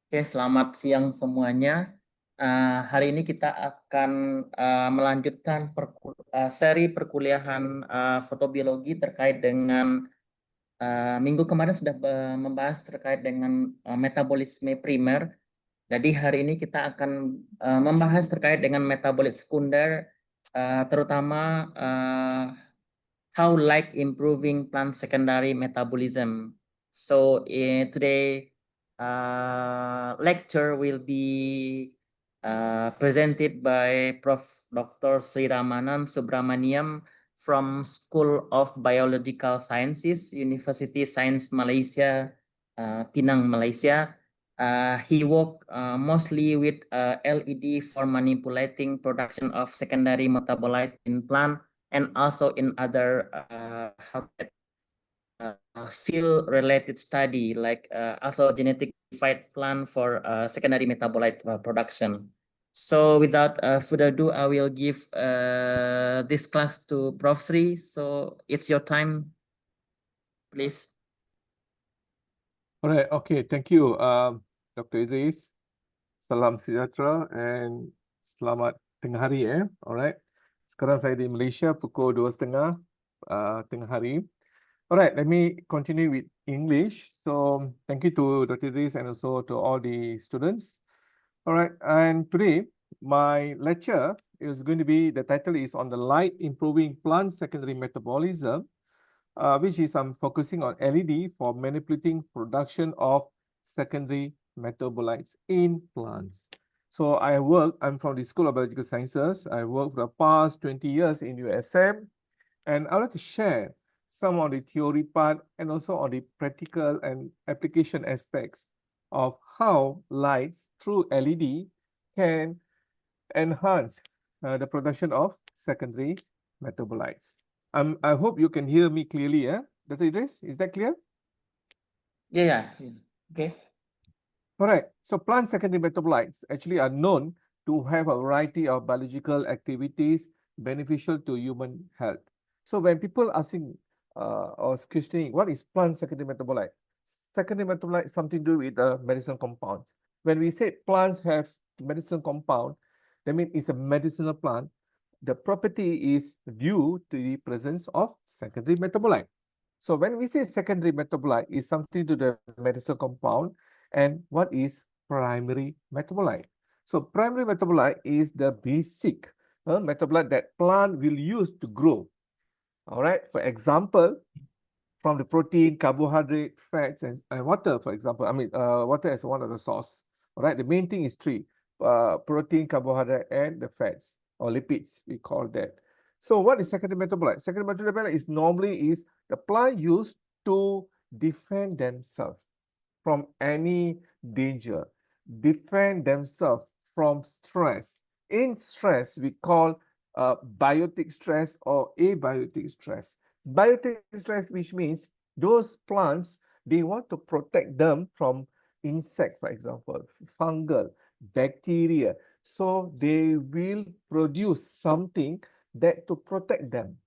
Oke, selamat siang semuanya. Hari ini kita akan melanjutkan seri perkuliahan fotobiologi terkait dengan minggu kemarin sudah membahas terkait dengan metabolisme primer. Jadi hari ini kita akan membahas terkait dengan metabolit sekunder, terutama how light improving plant secondary metabolism. So today lecture will be presented by Prof. Dr. Sreeramanan Subramaniam from School of Biological Sciences, University Sains Malaysia, Penang, Malaysia. He worked mostly with LED for manipulating production of secondary metabolite in plant and also in other field-related study, like also genetic modified plant for secondary metabolite production. So without further ado, I will give this class to Prof. Sri. So it's your time, please. All right, okay, thank you, Dr. Idris. Salam sejahtera and selamat tengah hari Alright. Sekarang saya di Malaysia pukul 2:30 tengah hari. Alright, let me continue with English. So thank you to Dr. Idris and also to all the students. Alright, and today my lecture is going to be, the title is on the light improving plant secondary metabolism, which is I'm focusing on LED for manipulating production of secondary metabolites in plants. So I'm from the School of Biological Sciences. I worked for the past 20 years in USM, and I'd like to share some of the theory part and also on the practical and application aspects of how lights through LED can enhance the production of secondary metabolites. I hope you can hear me clearly, Dr. Idris, is that clear? Yeah. Okay. All right, so plant secondary metabolites actually are known to have a variety of biological activities beneficial to human health. So when people asking or questioning what is plant secondary metabolite? Secondary metabolite is something to do with the medicinal compounds. When we say plants have medicinal compound, that means it's a medicinal plant. The property is due to the presence of secondary metabolite. So when we say secondary metabolite is something to the medicinal compound, and what is primary metabolite? So primary metabolite is the basic metabolite that plant will use to grow. All right, for example, from the protein, carbohydrate, fats, and water, for example. Water is one of the source. All right, the main thing is three: protein, carbohydrate, and the fats or lipids. We call that. So, what is secondary metabolite? Secondary metabolite is normally the plant used to defend themselves from any danger, defend themselves from stress. In stress, we call biotic stress or abiotic stress. Biotic stress, which means those plants, they want to protect them from insect, for example, fungal, bacteria. So they will produce something that to protect them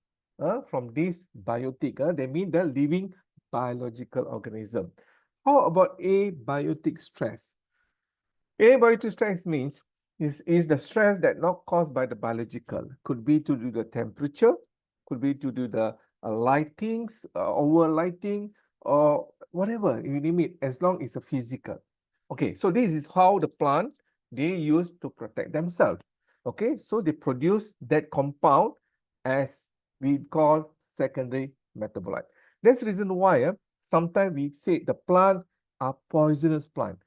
from this biotic. They mean the living biological organism. How about abiotic stress? Abiotic stress means is the stress that not caused by the biological. Could be to do the temperature, could be to do the lightings, over lighting, or whatever you name it, as long as it's a physical. Okay, so this is how the plant they use to protect themselves. Okay, so they produce that compound as we call secondary metabolite. That's the reason why sometimes we say the plant are poisonous plant.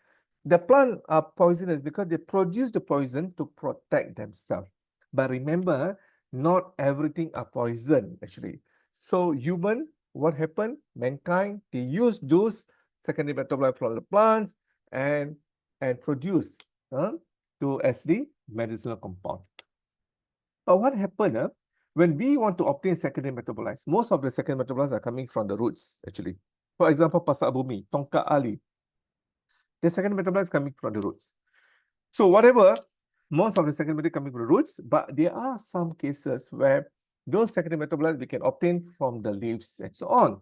The plant are poisonous because they produce the poison to protect themselves. But remember, not everything are poison actually. So human, what happened? Mankind, they use those secondary metabolites from the plants and produce to as the medicinal compound. But what happened when we want to obtain secondary metabolites? Most of the secondary metabolites are coming from the roots actually. For example, pasak bumi, tongkat ali. The secondary metabolites coming from the roots. So whatever, most of the secondary coming from the roots, but there are some cases where those secondary metabolites we can obtain from the leaves and so on.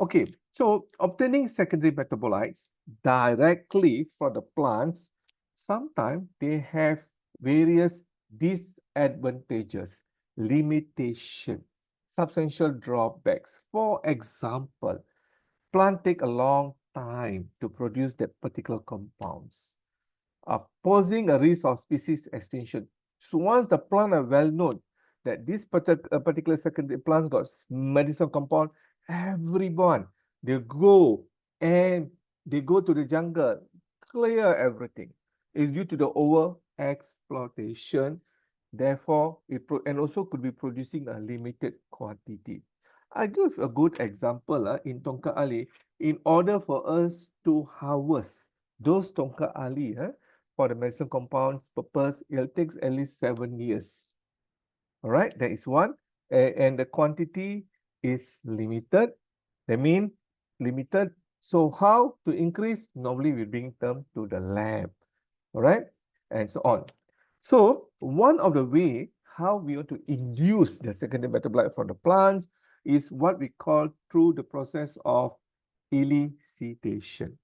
Okay, so obtaining secondary metabolites directly from the plants, sometimes they have various disadvantages, limitation, substantial drawbacks. For example, plant take a long time to produce that particular compounds, posing a risk of species extinction. So once the plant are well known that this particular secondary plants got medicinal compound, everyone they go and they go to the jungle, clear everything. It's due to the over exploitation. Therefore, and also could be producing a limited quantity. I give a good example in Tongkat Ali. In order for us to harvest those Tongkat Ali, for the medicine compounds purpose, it takes at least 7 years. All right, that is one. And the quantity is limited. That means limited. So how to increase? Normally we bring them to the lab. All right, and so on. So one of the way how we want to induce the secondary metabolite from the plants is what we call through the process of elicitation,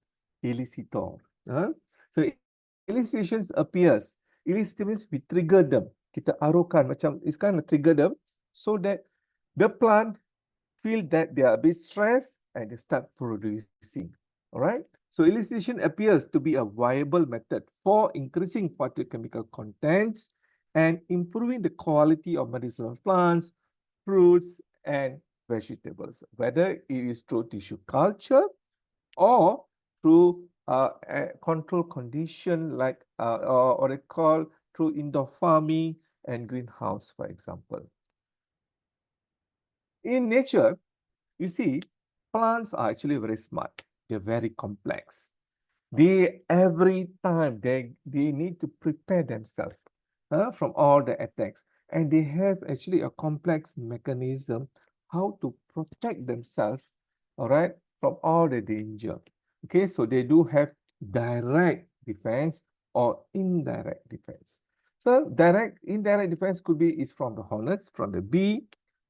elicitor. So elicitation appears. Elicitation means we trigger them. Kita aruhkan macam it's kind of trigger them so that the plant feel that they are a bit stressed and they start producing. All right. So elicitation appears to be a viable method for increasing phytochemical contents and improving the quality of medicinal plants, fruits, and vegetables, whether it is through tissue culture or through a control condition like or they call through indoor farming and greenhouse, for example. In nature, you see, plants are actually very smart. They're very complex. They every time they need to prepare themselves from all the attacks, and they have actually a complex mechanism how to protect themselves, all right, from all the danger. Okay, so they do have direct defense or indirect defense. So indirect defense could be is from the hornets, from the bee,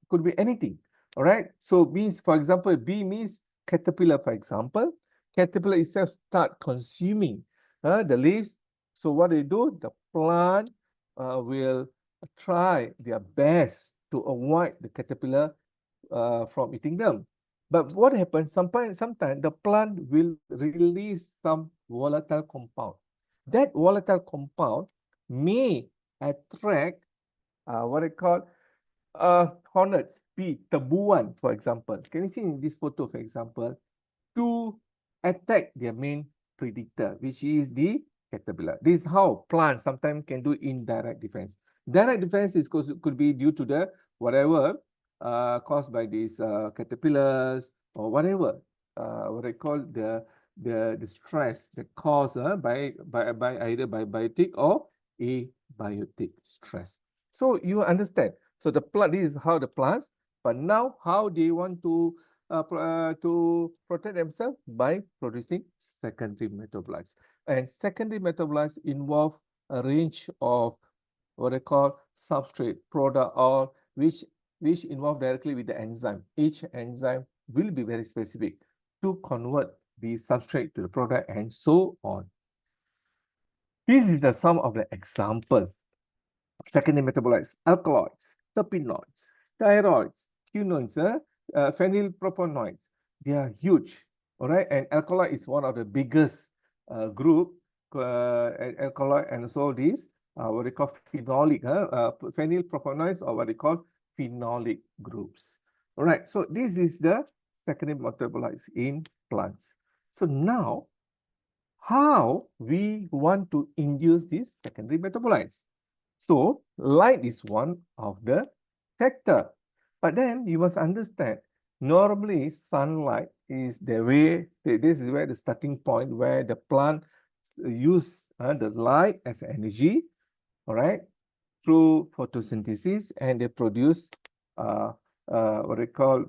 could be anything. All right. So means, for example, bee means caterpillar, for example. Caterpillar itself start consuming the leaves. So what they do, the plant will try their best to avoid the caterpillar from eating them. But what happens, sometimes the plant will release some volatile compound. That volatile compound may attract what I call hornets, bee, tebuan, for example. Can you see in this photo, for example, to attack their main predator, which is the caterpillar. This is how plants sometimes can do indirect defense. Direct defense is could be due to the whatever caused by these caterpillars or whatever what I call the stress that caused by either by biotic or abiotic stress. So you understand. So the plant, this is how the plants, but now how they want to protect themselves by producing secondary metabolites. And secondary metabolites involve a range of what I call substrate product or which involve directly with the enzyme. Each enzyme will be very specific to convert the substrate to the product and so on. This is the sum of the example. Secondary metabolites, alkaloids, terpenoids, steroids, quinones, phenylpropanoids. They are huge, all right? And alkaloid is one of the biggest group, alkaloid, and so these what they call phenolic, phenylpropanoids, or what they call phenolic groups. All right, so this is the secondary metabolites in plants. So now, how we want to induce these secondary metabolites? So light is one of the factor. But then you must understand, normally sunlight is the way, this is where the starting point where the plant use the light as energy, all right, through photosynthesis, and they produce what they call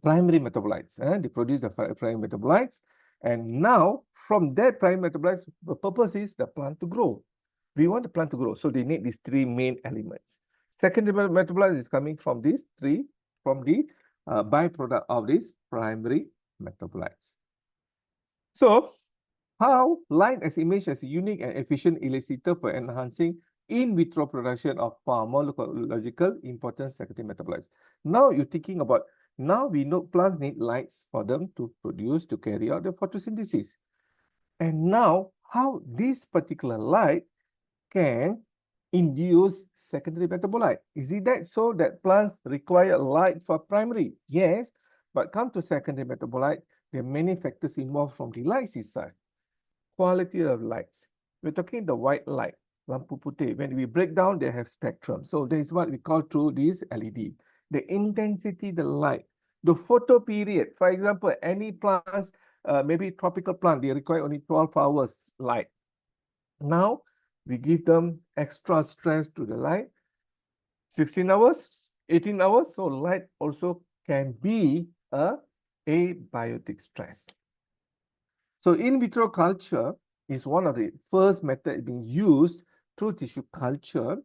primary metabolites. They produce the primary metabolites. And now from that primary metabolites, the purpose is the plant to grow. We want the plant to grow, so they need these three main elements. Secondary metabolites is coming from these three, from the byproduct of these primary metabolites. So, how light as image as a unique and efficient elicitor for enhancing in vitro production of pharmacological important secondary metabolites. Now you're thinking about, now we know plants need lights for them to produce, to carry out the photosynthesis. And now how this particular light can induce secondary metabolite. Is it that so that plants require light for primary? Yes, but come to secondary metabolite, there are many factors involved from the light side. Quality of lights. We're talking the white light, lampu putih. When we break down, they have spectrum. So that is what we call through this LED. The intensity, the light, the photo period. For example, any plants, maybe tropical plant, they require only 12 hours light. Now, we give them extra stress to the light, 16 hours, 18 hours. So light also can be a abiotic stress. So in vitro culture is one of the first methods being used through tissue culture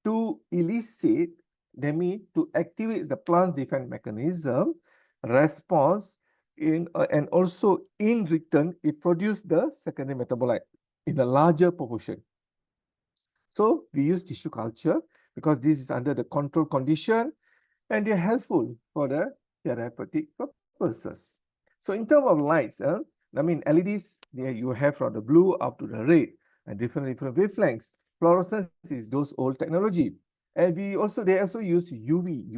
to elicit, that means to activate the plant's defense mechanism, response, and also in return, it produces the secondary metabolite in a larger proportion. So we use tissue culture because this is under the control condition and they're helpful for the therapeutic purposes. So in terms of lights, I mean LEDs, there you have from the blue up to the red and different wavelengths. Fluorescence is those old technology. And they also use UV,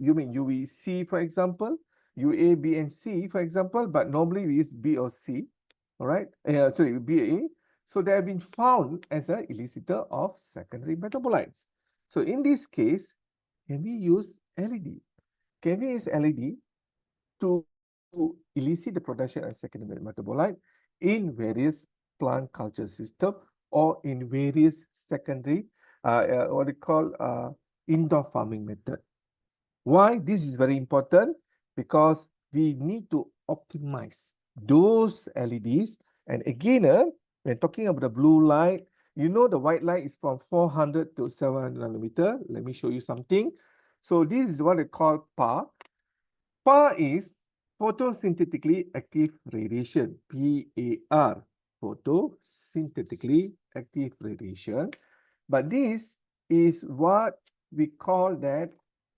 UVC, for example, UA, B, and C, for example, but normally we use B or C, all right? Sorry, B, A. So they have been found as an elicitor of secondary metabolites. So in this case, can we use LED? Can we use LED to elicit the production of secondary metabolite in various plant culture system or in various secondary, what they call indoor farming method? Why this is very important? Because we need to optimize those LEDs. And again, when talking about the blue light, you know the white light is from 400 to 700 nanometer. Let me show you something. So this is what they call PAR. PAR is photosynthetically active radiation, PAR, photosynthetically active radiation. But this is what we call that,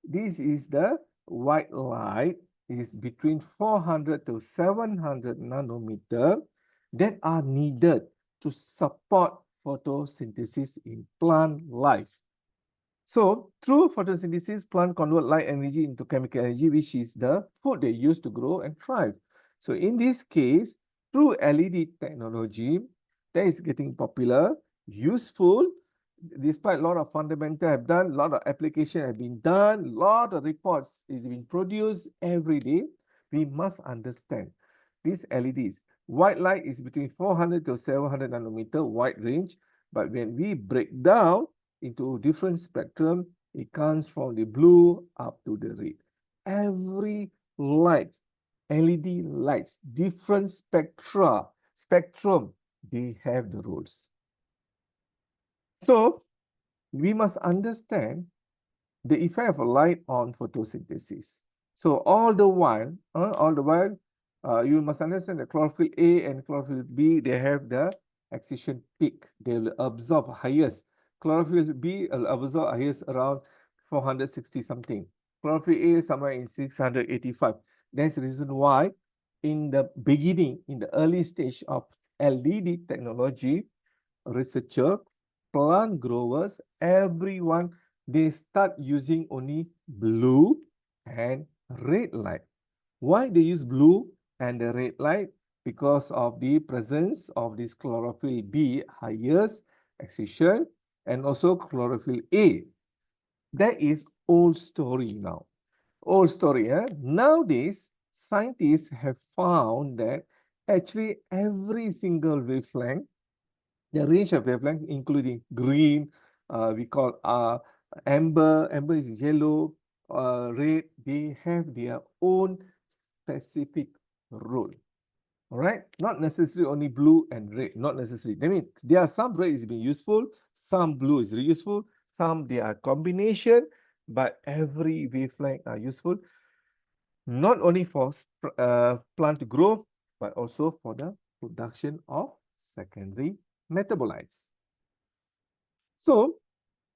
this is the white light, is between 400 to 700 nanometer that are needed to support photosynthesis in plant life. So through photosynthesis, plant convert light energy into chemical energy, which is the food they use to grow and thrive. So in this case, through LED technology, that is getting popular, useful, despite a lot of fundamental have done, a lot of application have been done, a lot of reports is being produced every day. We must understand these LEDs. White light is between 400 to 700 nanometer wide range, but when we break down into different spectrum, it comes from the blue up to the red. Every light, LED lights, different spectrum, they have the rules. So we must understand the effect of light on photosynthesis. So all the while, you must understand that chlorophyll A and chlorophyll B, they have the excitation peak. They will absorb highest. Chlorophyll B will absorb highest around 460 something. Chlorophyll A somewhere in 685. That's the reason why in the beginning, in the early stage of LED technology, researcher, plant growers, everyone, they start using only blue and red light. Why they use blue and the red light? Because of the presence of this chlorophyll B, highest excitation, and also chlorophyll A. That is old story now. Old story. Nowadays, scientists have found that actually every single wavelength, the range of wavelength, including green, we call amber is yellow, red, they have their own specific role. All right, not necessarily only blue and red, not necessarily. I mean, there are some red is being useful, some blue is really useful, some they are combination, but every wavelength are useful. not only for plant to grow, but also for the production of secondary metabolites. So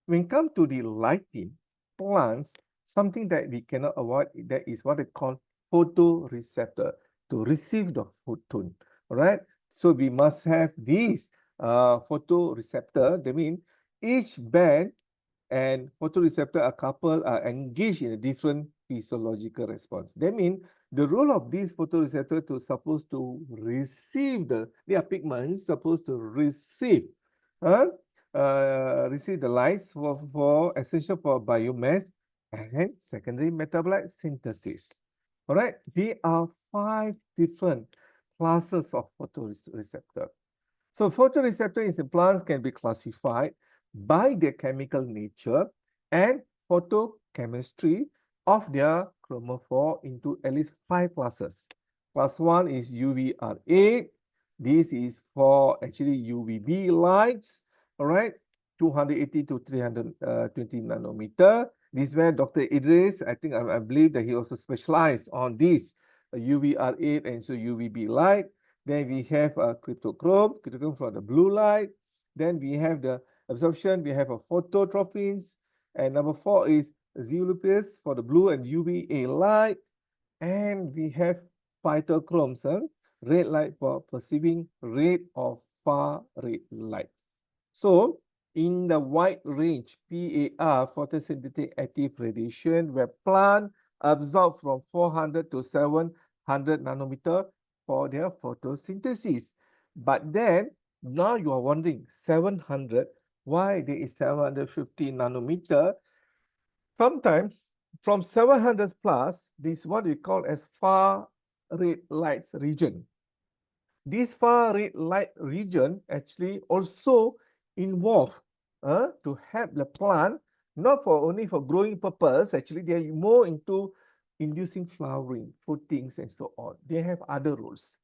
when it comes to the lighting, plants, something that we cannot avoid, that is what they call photoreceptor, to receive the photon, all right? So we must have these photoreceptor. That means each band and photoreceptor are coupled, are engaged in a different physiological response. That means the role of these photoreceptor to supposed to receive their pigments supposed to receive, uh, receive the lights for essential for biomass and secondary metabolite synthesis. All right, there are 5 different classes of photoreceptor. So photoreceptors in plants can be classified by their chemical nature and photochemistry of their chromophore into at least 5 classes. Class 1 is UVRA. This is for actually UVB lights, all right, 280 to 320 nanometer. This is where Dr. Idris, I believe that he also specialized on this UVR8 and so UVB light. Then we have a cryptochrome for the blue light. Then we have the absorption, we have a phototrophins. And number 4 is zeolipus for the blue and UVA light. And we have phytochromes, red light for perceiving red or far red light. So in the wide range PAR, photosynthetic active radiation, where plant absorb from 400 to 700 nanometer for their photosynthesis. But then now you are wondering 700, why there is 750 nanometer? Sometimes from 700 plus, this is what we call as far red lights region. This far red light region actually also involved to help the plant, not for only for growing purpose, actually they are more into inducing flowering, fruitings and so on. They have other roles.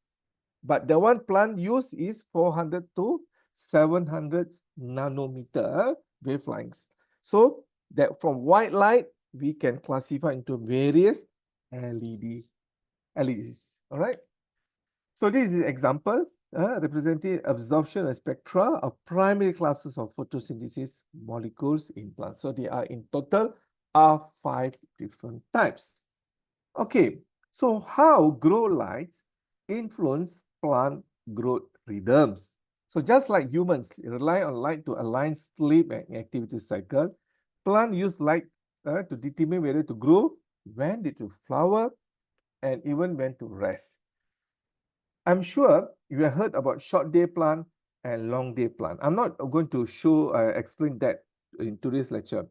But the one plant use is 400 to 700 nanometer wavelengths. So that from white light, we can classify into various LEDs, all right? So this is an example representing absorption and spectra of primary classes of photosynthesis molecules in plants. So there are in total are 5 different types. Okay, so how grow lights influence plant growth rhythms? So just like humans rely on light to align sleep and activity cycle, plants use light to determine whether to grow, when to flower, and even when to rest. I'm sure you have heard about short day plant and long day plant. I'm not going to explain that in today's lecture,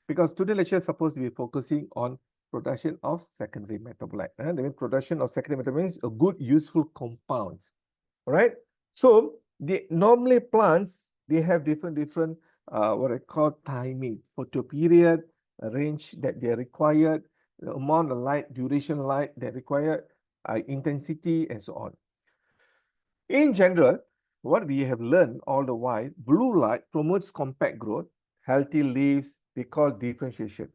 because today's lecture is supposed to be focusing on production of secondary metabolite. That means production of secondary metabolite is a good, useful compounds. All right. So normally plants, they have different what I call timing, photoperiod, range that they are required, the amount of light, duration light they require, intensity, and so on. In general, what we have learned all the while, blue light promotes compact growth, healthy leaves, they call differentiation.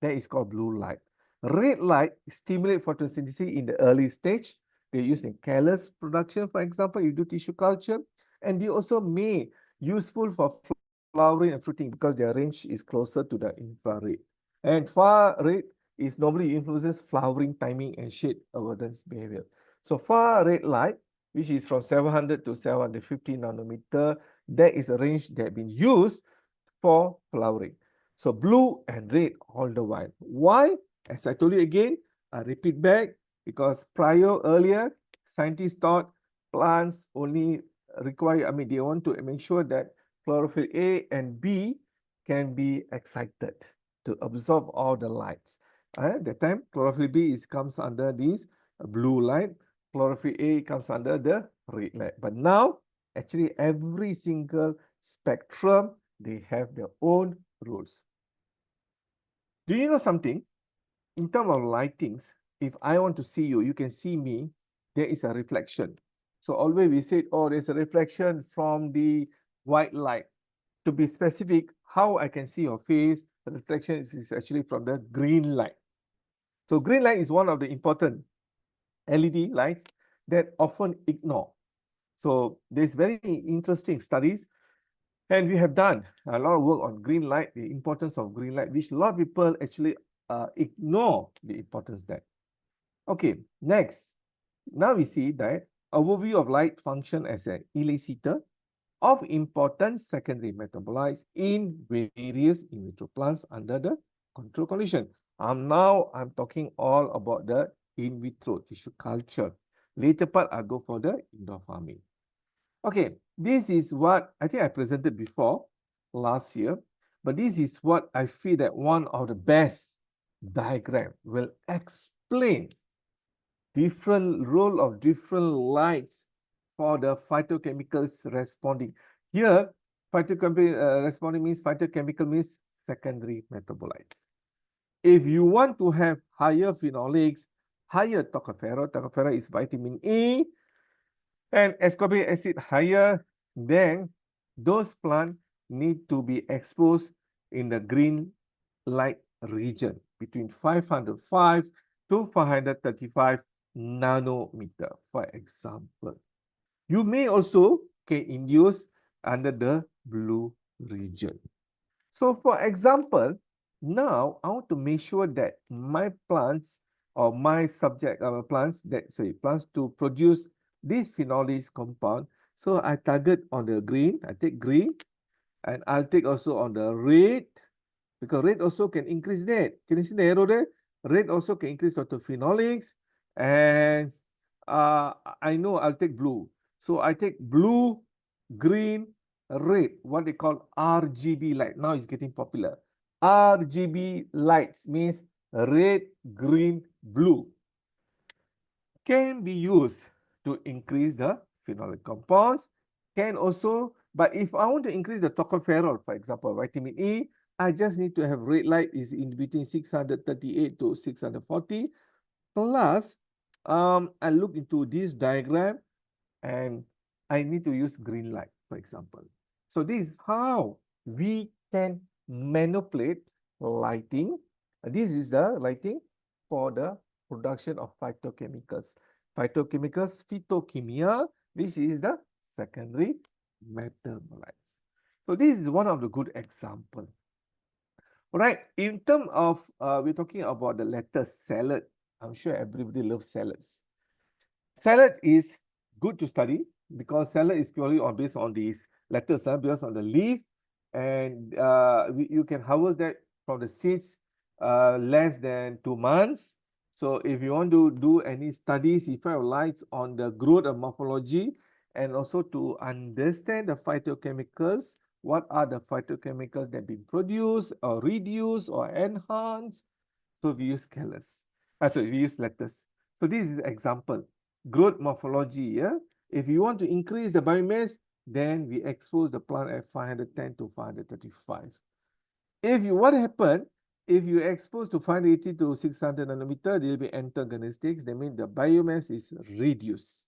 That is called blue light. Red light stimulates photosynthesis in the early stage. They use in callus production, for example, you do tissue culture, and they also may useful for flowering and fruiting because their range is closer to the infrared. And far red is normally influences flowering timing and shade avoidance behavior. So far red light, which is from 700 to 750 nanometer, that is a range that has been used for flowering. So blue and red all the while. Why? As I told you again, I repeat back, because earlier, scientists thought plants only require, they want to make sure that chlorophyll A and B can be excited to absorb all the lights. At that time, chlorophyll B comes under this blue light, chlorophyll A comes under the red light. But now, actually, every single spectrum, they have their own rules. Do you know something? In terms of lightings, if I want to see you, you can see me, there is a reflection. So always we said, oh, there's a reflection from the white light. To be specific, how I can see your face, the reflection is actually from the green light. So green light is one of the important LED lights that often ignore. So there's very interesting studies, and we have done a lot of work on green light, the importance of green light, which a lot of people actually ignore the importance of that. Okay, next. Now we see that overview of light function as an elicitor of important secondary metabolites in various in vitro plants under the control condition. Now I'm talking all about the in vitro tissue culture. Later part, I'll go for the indoor farming. Okay, this is what I think I presented before last year, but this is what I feel that one of the best diagram will explain different role of different lights for the phytochemicals responding. Here, phytochemical responding means phytochemical means secondary metabolites. If you want to have higher phenolics, higher tocopherol is vitamin E, and ascorbic acid higher, then those plants need to be exposed in the green light region between 505 to 535 nanometer, for example. You may also can induce under the blue region. So for example, now I want to make sure that my plants or my subject plants to produce this phenolics compound. So I target on the green, I take green, and I'll take also on the red, because red also can increase that. Can you see the arrow there? Red also can increase phytophenolics, and I know I'll take blue. So I take blue, green, red, what they call RGB light. Now it's getting popular. RGB lights means red, green, blue. Can be used to increase the phenolic compounds. Can also, but if I want to increase the tocopherol, for example, vitamin E, I just need to have red light is in between 638 to 640. Plus, I look into this diagram and I need to use green light, for example. So this is how we can manipulate lighting. This is the lighting for the production of phytochemicals. Phytochemicals, phytochemia, which is the secondary metabolites. So this is one of the good example. All right, in terms of, we're talking about the lettuce salad. I'm sure everybody loves salads. Salad is good to study because salad is purely based on these lettuce, based on the leaf, and you can harvest that from the seeds less than 2 months. So if you want to do any studies, if you have lights on the growth of morphology, and also to understand the phytochemicals, what are the phytochemicals that have been produced or reduced or enhanced? So we use we use lettuce. So this is example. Growth morphology, yeah? If you want to increase the biomass, then we expose the plant at 510 to 535. What happened, if you expose to 580 to 600 nanometer, there will be antagonistics. That means the biomass is reduced.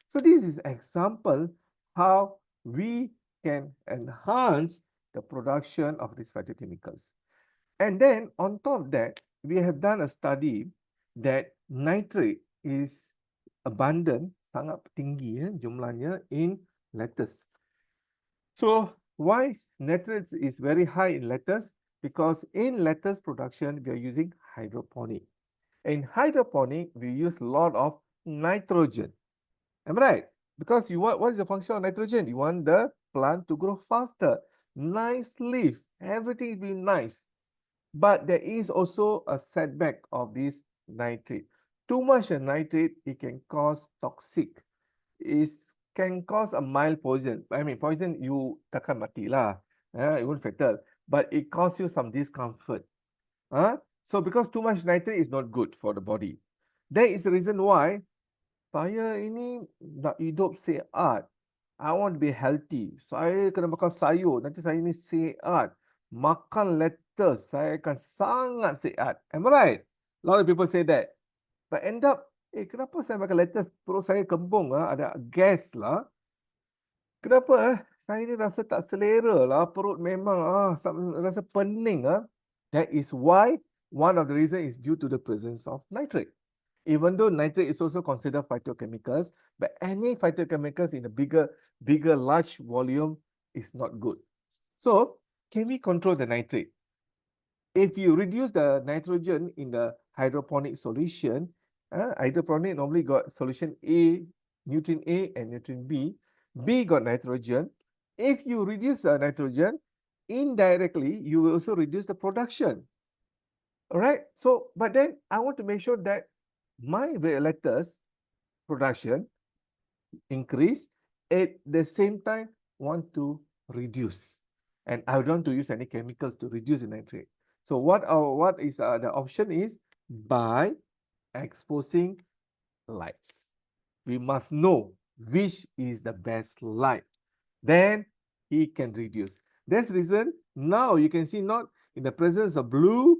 So this is example how we can enhance the production of these phytochemicals. And then on top of that, we have done a study that nitrate is abundant, sangat tinggi jumlahnya in lettuce. So why nitrates is very high in lettuce? Because in lettuce production, we are using hydroponic. In hydroponic, we use a lot of nitrogen. Am I right? Because what is the function of nitrogen? You want the plant to grow faster. Nice leaf. Everything will be nice. But there is also a setback of this nitrate. Too much of nitrate, it can cause toxic. It can cause a mild poison. I mean, poison you takkan mati lah. It won't fatal. But it causes you some discomfort. So because too much nitrate is not good for the body. That is the reason why saya ini nak hidup sihat. I want to be healthy. Saya kena makan sayur. Nanti saya ini sihat. Makan lettuce, saya akan sangat sihat. Am I right? A lot of people say that. But end up, kenapa saya makan lettuce, perut saya kembung, ada gas lah. Kenapa? Saya ni rasa tak selera lah. Perut memang rasa pening. That is why One of the reasons is due to the presence of nitrate. Even though nitrate is also considered phytochemicals, but any phytochemicals in a bigger, large volume is not good. So, can we control the nitrate? If you reduce the nitrogen in the hydroponic solution, hydroponic normally got solution A, nutrient A and nutrient B. B got nitrogen. If you reduce the nitrogen, indirectly, you will also reduce the production. All right. So, but then I want to make sure that my lettuce production increase at the same time want to reduce. And I don't want to use any chemicals to reduce the nitrate. So what is the option is by exposing lights. We must know which is the best light. Then he can reduce. That's the reason now you can see not in the presence of blue,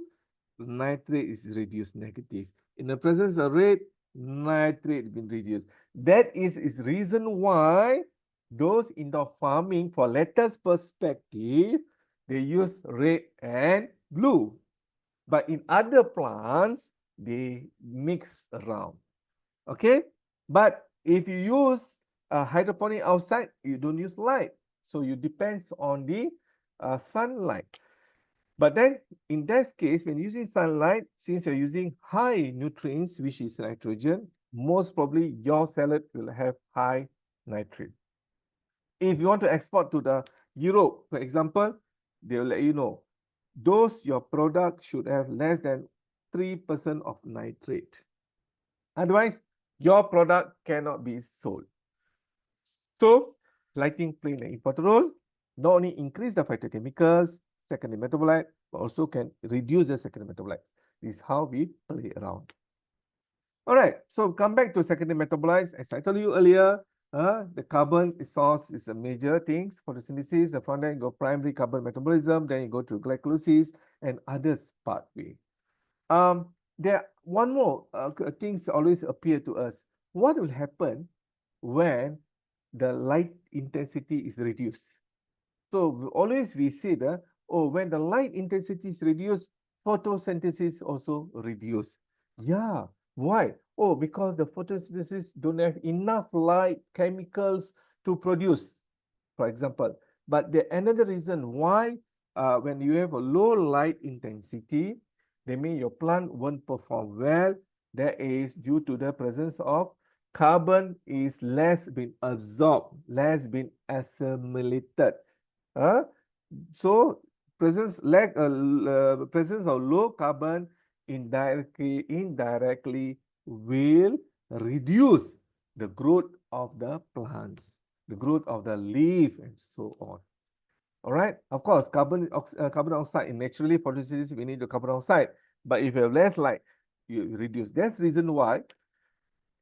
nitrate is reduced negative. In the presence of red, nitrate been reduced. That is reason why those indoor farming for lettuce perspective, they use red and blue. But in other plants, they mix around. Okay? But if you use hydroponic outside, you don't use light. So you depends on the sunlight. But then in that case, when using sunlight, since you're using high nutrients, which is nitrogen, most probably your salad will have high nitrate. If you want to export to the Europe, for example, they will let you know, those your product should have less than 3% of nitrate. Otherwise, your product cannot be sold. So, lighting play an important role. Not only increase the phytochemicals, secondary metabolite, but also can reduce the secondary metabolites. This is how we play around. All right, so come back to secondary metabolites. As I told you earlier, the carbon source is a major things for the synthesis. The front end go primary carbon metabolism, then you go to glycolysis and others pathway. There one more things always appear to us. What will happen when the light intensity is reduced? So always we see that, oh, when the light intensity is reduced, photosynthesis also reduce. Yeah, why? Oh, because the photosynthesis don't have enough light chemicals to produce, for example. But the another reason why when you have a low light intensity, that means your plant won't perform well. That is due to the presence of carbon is less being absorbed, less being assimilated. So presence presence of low carbon indirectly will reduce the growth of the plants, the growth of the leaf, and so on. All right. Of course, carbon dioxide naturally photosynthesis we need the carbon dioxide, but if you have less light, you reduce. That's the reason why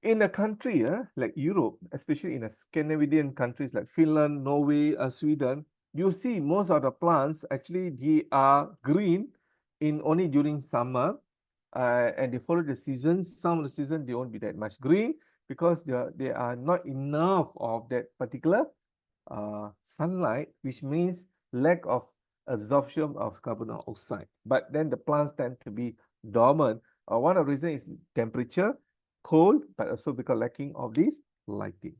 in a country like Europe, especially in a Scandinavian countries like Finland, Norway, Sweden, you see most of the plants actually they are green in only during summer, and they follow the seasons. Some of the season they won't be that much green because there are not enough of that particular sunlight, which means lack of absorption of carbon dioxide. But then the plants tend to be dormant. One of the reasons is temperature, cold, but also because lacking of this lighting.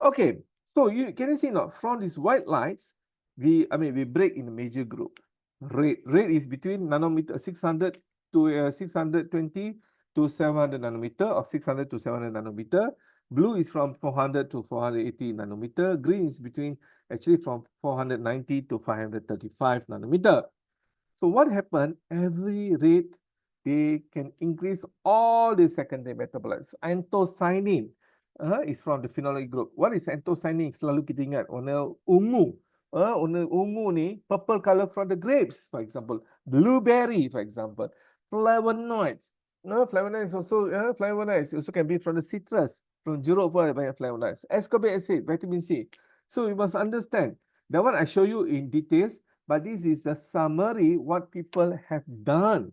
Okay, so you can you see now from these white lights, we break in a major group. Red is between nanometer 600 to 620 to 700 nanometer, or 600 to 700 nanometer. Blue is from 400 to 480 nanometer. Green is between actually from 490 to 535 nanometer. So what happened? Every rate they can increase all the secondary metabolites. Anthocyanin is from the phenolic group. What is anthocyanin? Selalu kita ingat warna ungu. Warna ungu ni purple color from the grapes, for example. Blueberry, for example. Flavonoids. Flavonoids also can be from the citrus. From jeruk pun ada banyak flavonoids. Ascorbic acid, vitamin C. So you must understand. That one I show you in details, but this is a summary what people have done.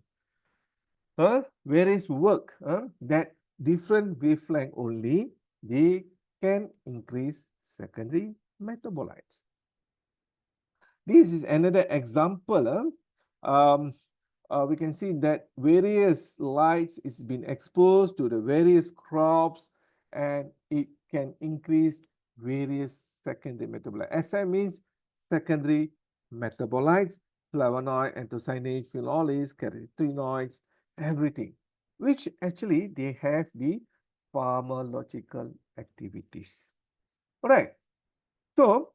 Various work that different wavelength only, they can increase secondary metabolites. This is another example we can see that various lights is being exposed to the various crops, and it can increase various secondary metabolites. SM means secondary metabolites, flavonoid, anthocyanins, phenolics, carotenoids, everything, which actually they have the pharmacological activities. All right. So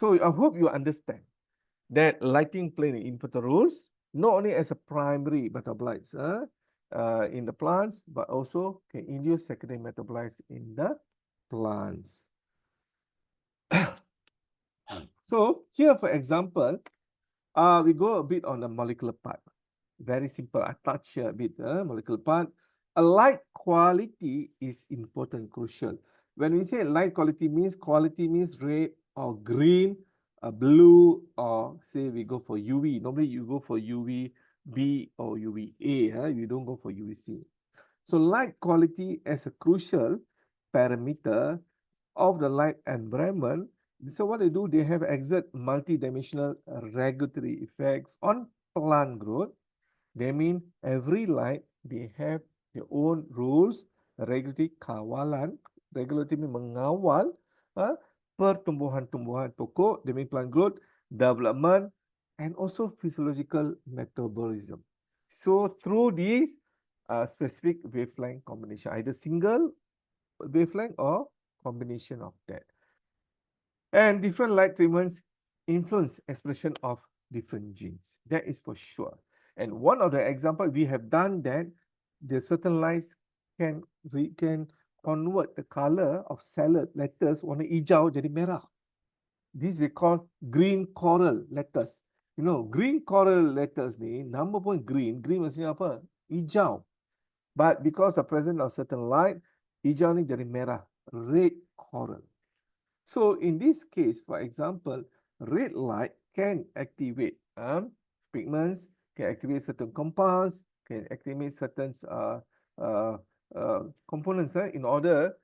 I hope you understand that lighting play an important roles, not only as a primary metabolites in the plants, but also can induce secondary metabolites in the plants. So here, for example, we go a bit on the molecular part. Very simple. I touch here a bit molecular part. A light quality is important, crucial. When we say light quality means red or green, blue, or say we go for UV. Normally you go for UVB or UVA. You don't go for UVC. So light quality as a crucial parameter of the light environment. So what they do, they have exert multidimensional regulatory effects on plant growth. They mean every light, they have their own rules, regulatory kawalan. Regulatory mean mengawal pertumbuhan-tumbuhan pokok, they mean plant growth, development, and also physiological metabolism. So through these specific wavelength combination, either single wavelength or combination of that. And different light treatments influence expression of different genes. That is for sure. And one of the example we have done that the certain lights can convert the color of salad lettuce warna hijau jadi merah. This we call green coral lettuce. You know, green coral lettuce ni nama pun green. Green maksudnya apa? Hijau. But because of presence of certain light, hijau ni jadi merah, red coral. So in this case, for example, red light can activate pigments, can activate certain compounds, can activate certain components in order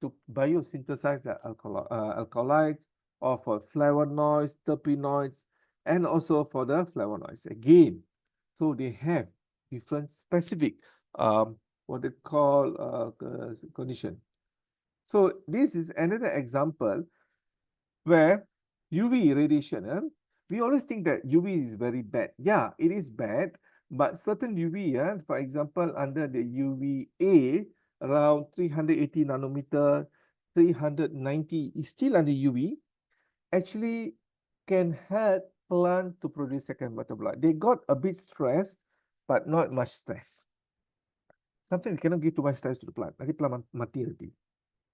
to biosynthesize the alkaloids, or for flavonoids, terpenoids, and also for the flavonoids again. So they have different specific what they call condition. So this is another example where UV radiation, we always think that UV is very bad. Yeah, it is bad, but certain UV, for example, under the UVA, around 380 nanometer, 390 is still under UV, actually can help plant to produce second metabolite. They got a bit stressed, but not much stress. Sometimes we cannot give too much stress to the plant. Nanti plant mati nanti.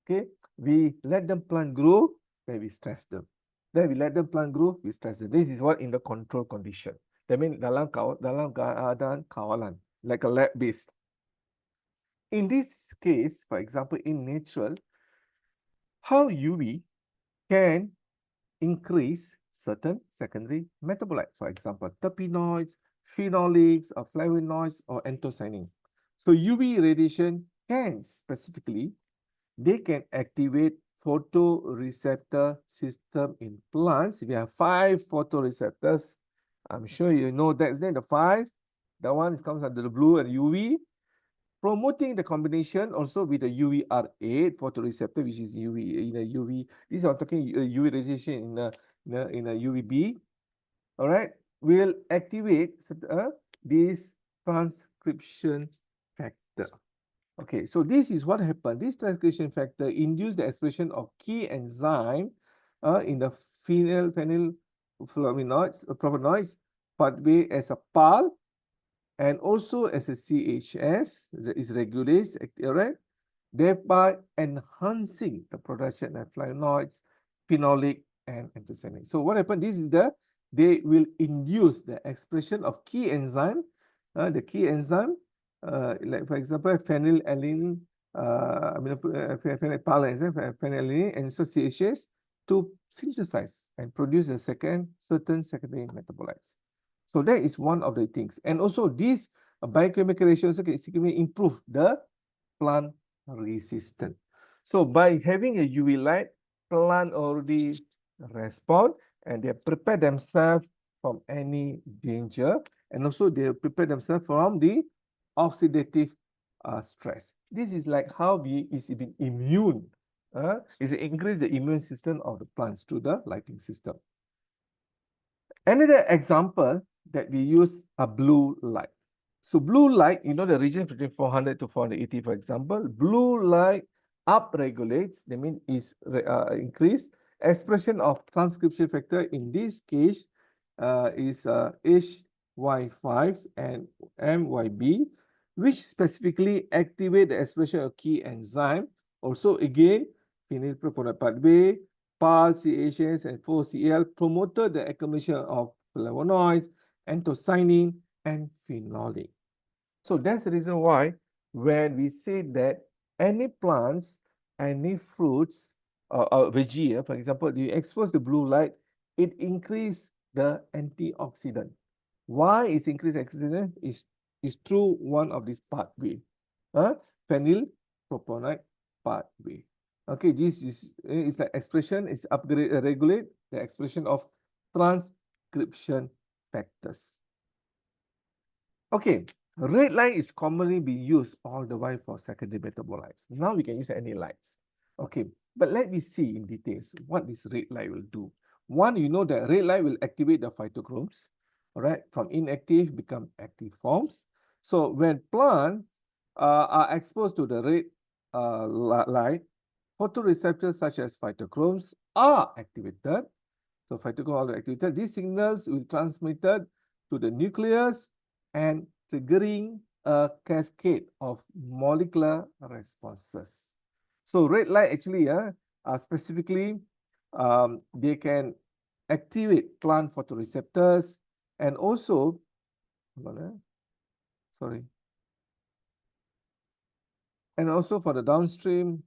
Okay, we let them plant grow, then we stress them. Then we let them plant grow, we stress them. This is what in the control condition. That means dalam keadaan kawalan, like a lab based. In this case, for example, in natural, how UV can increase certain secondary metabolites, for example, terpenoids, phenolics, or flavonoids, or anthocyanin. So UV radiation can specifically, they can activate photoreceptor system in plants. We have 5 photoreceptors. I'm sure you know that's the 5. The one comes under the blue and UV. Promoting the combination also with the UVR8 photoreceptor, which is UV in a UV. This I'm talking UV radiation in a UVB. All right, will activate this transcription factor. Okay, so this is what happened. This transcription factor induced the expression of key enzyme in the phenylflavonoids pathway as a PAL and also as a CHS, that is regulase, right? Thereby enhancing the production of flavonoids, phenolic, and anthocyanin. So what happened? This is they will induce the expression of key enzyme, the key enzyme, like for example, phenylalanine, phenylalanine, and so CHS to synthesize and produce a certain secondary metabolites. So that is one of the things. And also this biochemical ratios can improve the plant resistance. So by having a UV light, plant already respond and they prepare themselves from any danger and also they prepare themselves from the oxidative stress. This is like how we is being immune. Is increase the immune system of the plants through the lighting system. Another example that we use a blue light. So blue light, you know the region between 400 to 480, for example. Blue light upregulates, that means is increased expression of transcription factor. In this case, is HY5 and MYB, which specifically activate the expression of key enzyme. Also, again, phenylpropanol pathway, PAL, CHS, and 4-CL promoted the accumulation of flavonoids, anthocyanin, and phenolic. So that's the reason why when we say that any plants, any fruits, or veggie, for example, you expose the blue light, it increase the antioxidant. Why is increased antioxidant? Is through one of these pathway, phenylpropanol pathway. Okay, this is the expression, is upgrade regulate the expression of transcription factors. Okay, red light is commonly being used all the way for secondary metabolites. Now we can use any lights. Okay, but let me see in details what this red light will do. One, you know that red light will activate the phytochromes, all right, from inactive become active forms. So when plants are exposed to the red light, photoreceptors such as phytochromes are activated. So phytochromes are activated. These signals will be transmitted to the nucleus and triggering a cascade of molecular responses. So red light actually specifically they can activate plant photoreceptors and also and also for the downstream,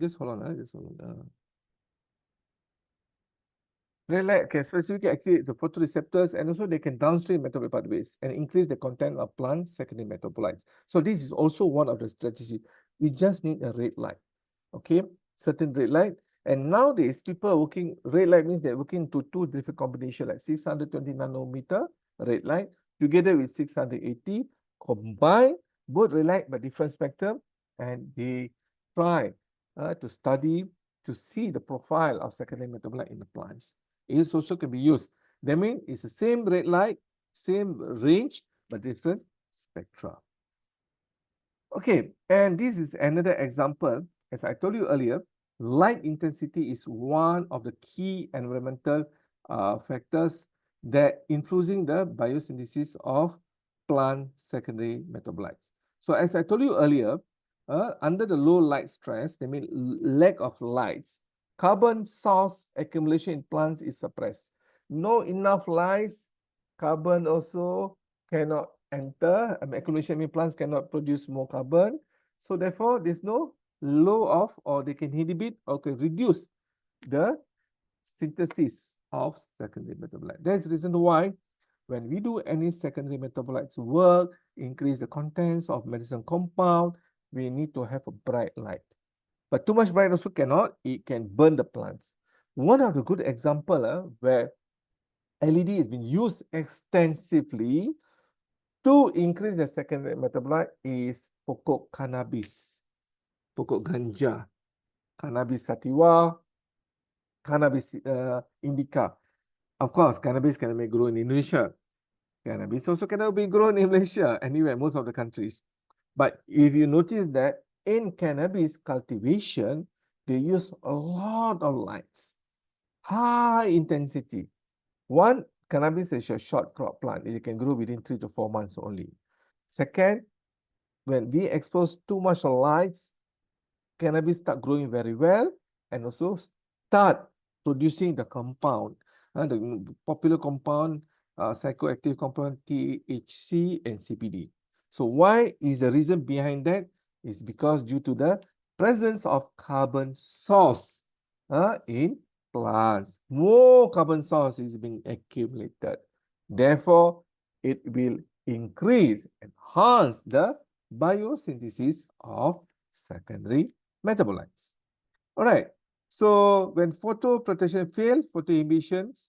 just hold on. Red light can specifically activate the photoreceptors and also they can downstream metabolic pathways and increase the content of plant secondary metabolites. So this is also one of the strategies. We just need a red light, okay? Certain red light. And nowadays, people are working, red light means they're working to two different combinations, like 620 nanometer red light together with 680, combine both red light but different spectrum, and they try to study to see the profile of secondary metabolite in the plants. It also can be used. That means it's the same red light, same range, but different spectra. Okay, and this is another example. As I told you earlier, light intensity is one of the key environmental factors that influencing the biosynthesis of plant secondary metabolites. So as I told you earlier, under the low light stress, that means lack of lights, carbon source accumulation in plants is suppressed. No enough lights, carbon also cannot enter. Accumulation in plants cannot produce more carbon. So therefore, there's no low of, or they can inhibit or can reduce the synthesis of secondary metabolite. That's the reason why when we do any secondary metabolites work, increase the contents of medicine compound, we need to have a bright light. But too much bright also cannot, it can burn the plants. One of the good example where LED has been used extensively to increase the secondary metabolite is pokok cannabis, pokok ganja, cannabis sativa, cannabis indica. Of course, cannabis can be grown in Indonesia. Cannabis also cannot be grown in Malaysia, anywhere, most of the countries. But if you notice that in cannabis cultivation, they use a lot of lights, high intensity. One, cannabis is a short crop plant. It can grow within 3 to 4 months only. Second, when we expose too much lights, cannabis start growing very well and also start producing the compound, the popular compound, psychoactive compound THC and CBD. So why is the reason behind that? Is because due to the presence of carbon source in plants. More carbon source is being accumulated. Therefore, it will increase, enhance the biosynthesis of secondary metabolites. All right. So when photoprotection fails, photoinhibitions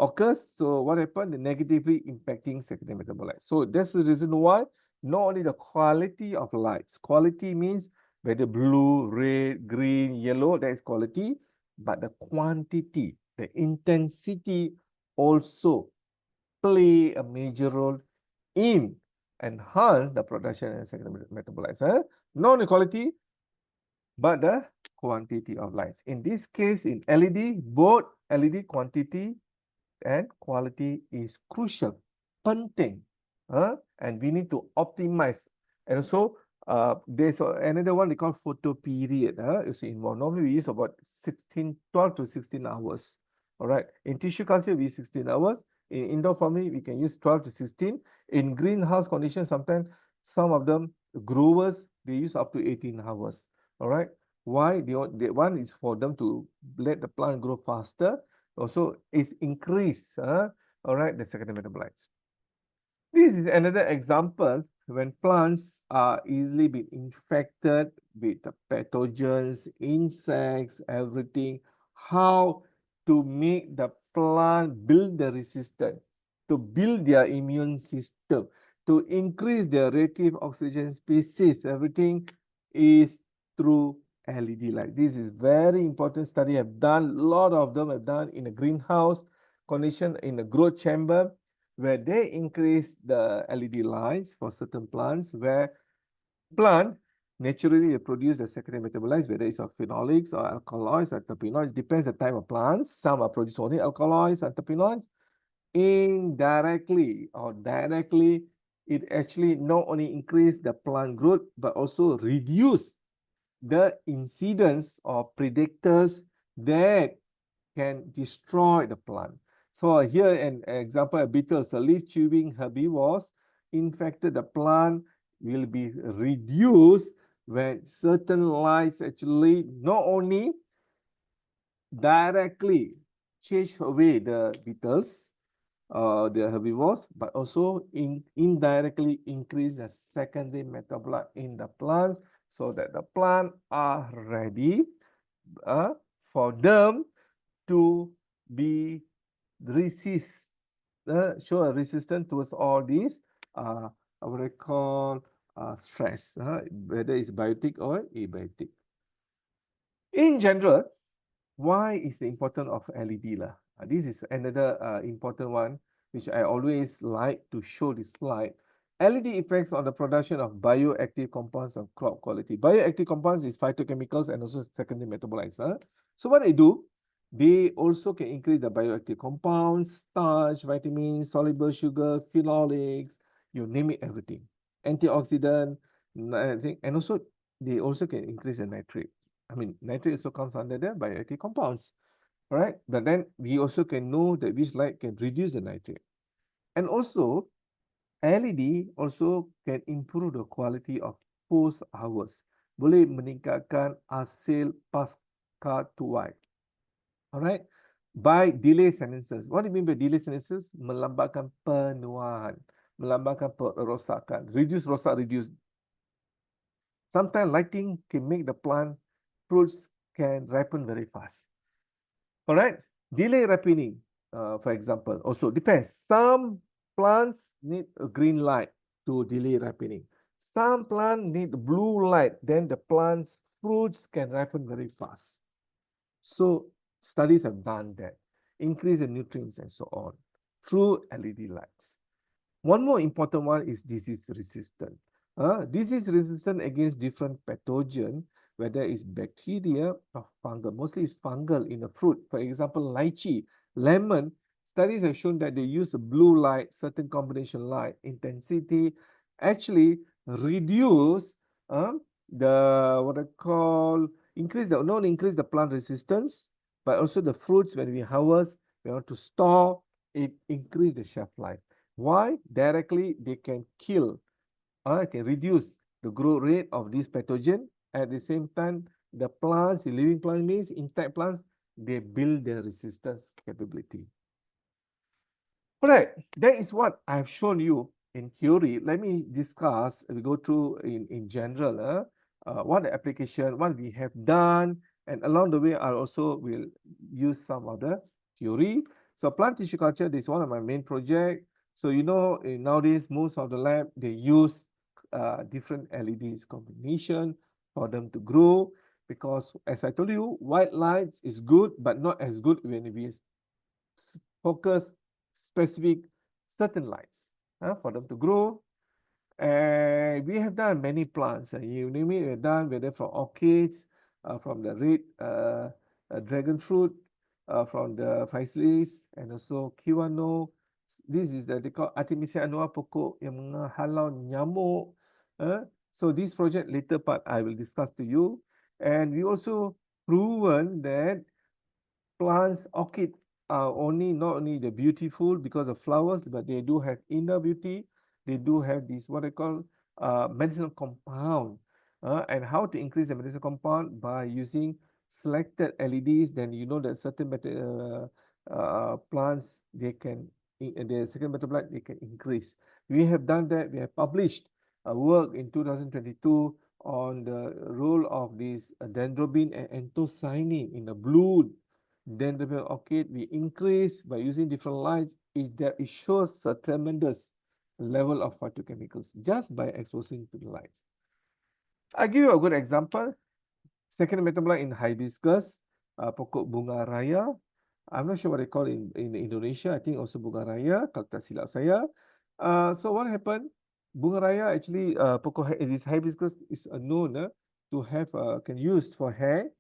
occurs. So what happened? The negatively impacting secondary metabolites. So that's the reason why not only the quality of lights. Quality means whether blue, red, green, yellow, that is quality, but the quantity, the intensity also play a major role in enhance the production and secondary metabolites. Not only quality, but the quantity of lights. In this case, in LED, both LED quantity and quality is crucial. Penting. And we need to optimize. And also, there's another one they call photo period. Is involved. Normally, we use about 12 to 16 hours. All right. In tissue culture, we use 16 hours. In indoor farming, we can use 12 to 16. In greenhouse conditions, sometimes some of them, growers, they use up to 18 hours. All right. Why? One is for them to let the plant grow faster. Also, is increase, all right, the secondary metabolites. This is another example when plants are easily being infected with the pathogens, insects, everything, how to make the plant build the resistance, to build their immune system, to increase their reactive oxygen species, everything is through LED light. This is very important study I've done. A lot of them have done in a greenhouse condition, in a growth chamber, where they increase the LED lights for certain plants, where plant naturally they produce the secondary metabolites, whether it's of phenolics or alkaloids or terpenoids, depends the type of plants. Some are produce only alkaloids and terpenoids. Indirectly or directly, it actually not only increase the plant growth, but also reduce the incidence of predators that can destroy the plant. So here an example, beetles, leaf-chewing herbivores infected the plant will be reduced when certain lights actually not only directly chase away the beetles, the herbivores, but also indirectly increase the secondary metabolite in the plants so that the plant are ready for them to be show a resistance towards all these what I call stress, whether it's biotic or abiotic. In general, why is the importance of LED lah? This is another important one which I always like to show this slide. LED effects on the production of bioactive compounds of crop quality. Bioactive compounds is phytochemicals and also secondary metabolites. So what they do, they also can increase the bioactive compounds, starch, vitamins, soluble sugar, phenolics, you name it, everything. Antioxidant, and also they also can increase the nitrate. I mean, nitrate also comes under the bioactive compounds, right? But then we also can know that which light can reduce the nitrate. And also, LED also can improve the quality of post hours. Boleh meningkatkan hasil pasca tuai. Alright? By delay senescence. What do you mean by delay senescence? Melambatkan penuaan. Melambatkan perosakan. Reduce rosak, reduce. Sometimes lighting can make the plant fruits can ripen very fast. All right, delay ripening, for example, also depends. Some plants need a green light to delay ripening. Some plants need blue light, then the plant's fruits can ripen very fast. So studies have done that. Increase the nutrients and so on through LED lights. One more important one is disease resistant. Disease resistant against different pathogen, whether it's bacteria or fungal. Mostly it's fungal in the fruit. For example, lychee, lemon. Studies have shown that they use a blue light, certain combination light intensity, actually reduce the what I call not increase the plant resistance, but also the fruits when we harvest, we want to store, it increase the shelf life. Why? Directly, they can kill, can reduce the growth rate of this pathogen. At the same time, the plants, the living plant means intact plants, they build their resistance capability. All right, that is what I've shown you in theory. Let me discuss, we go through in general, what the application, what we have done, and along the way, I also will use some of the theory. So plant tissue culture, this is one of my main project. So nowadays most of the lab they use different LEDs combination for them to grow, because as I told you, white lights is good, but not as good when we focus specific certain lights for them to grow. And we have done many plants. You name it, we've done, whether from orchids, from the red dragon fruit, from the physalis, and also kiwano. This is they call Artemisia annua, pokok yang menghalau nyamuk. So this project later part I will discuss to you. And we also proven that plants, orchid are not only the beautiful because of flowers, but they do have inner beauty. They do have this what I call medicinal compound. And how to increase the medicinal compound by using selected LEDs. Then you know that certain plants they can the second metabolite they can increase. We have done that. We have published a work in 2022 on the role of this dendrobin and anthocyanin in the blue dendrobium orchid. We increase by using different lights. It shows a tremendous level of phytochemicals just by exposing to the lights. I'll give you a good example. Second metabolite in hibiscus, pokok bunga raya. I'm not sure what they call in Indonesia. I think also bunga raya, kalau tak silap saya. So what happened? Bunga raya actually, pokok this hibiscus is known to have can used for hair,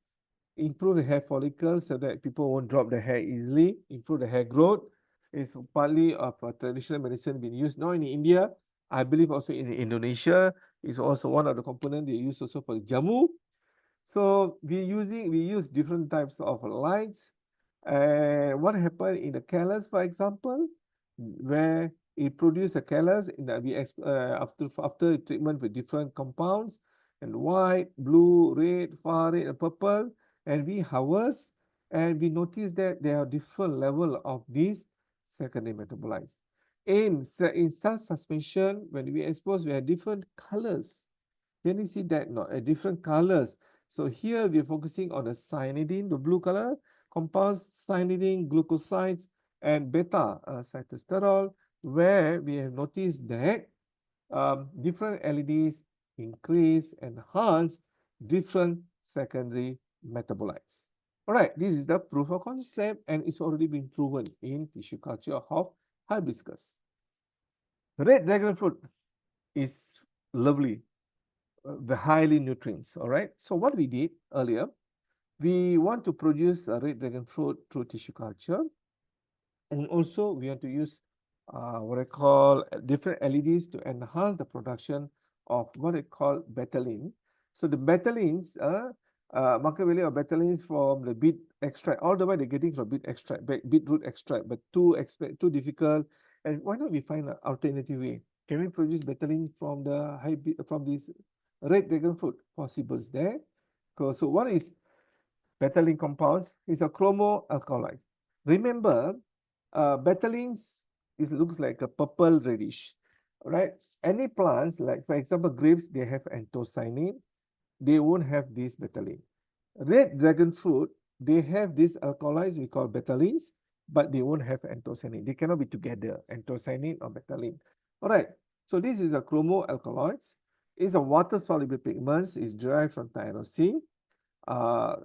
improve the hair follicles so that people won't drop the hair easily, improve the hair growth. It's partly of traditional medicine being used now in India. I believe also in Indonesia is also one of the components they use also for jamu. So we use different types of lights. And what happened in the callus, for example, where it produces a callus in the, after treatment with different compounds, and white, blue, red, far red, and purple, and we harvest, and we notice that there are different level of these secondary metabolites. In cell suspension, when we expose, we have different colors. Can you see that? No, different colors. So here we are focusing on the cyanidin, the blue color, compounds, cyanidin, glucosides, and beta cytosterol, where we have noticed that different LEDs increase, enhance different secondary metabolites. All right, this is the proof of concept, and it's already been proven in tissue culture of hibiscus. Red dragon fruit is lovely. The highly nutrients. All right. So what we did earlier, we want to produce a red dragon fruit through tissue culture, and also we want to use what I call different LEDs to enhance the production of what I call betalain. So the betalins, market value of betalins from the beet extract, all the way they're getting from beet extract, beetroot extract, but too difficult. And why not we find an alternative way? Can we produce betalin from this red dragon fruit? Possible there. So what is betalin compounds? It's a chromoalkaloid. Remember, betalins looks like a purple reddish. Right? Any plants, like for example grapes, they have anthocyanin. They won't have this betalin. Red dragon fruit, they have these alkaloids we call betalins, but they won't have anthocyanin. They cannot be together, anthocyanin or betalin. All right. So this is a chromoalkaloids. It's a water-soluble pigments. Is derived from tyrosine.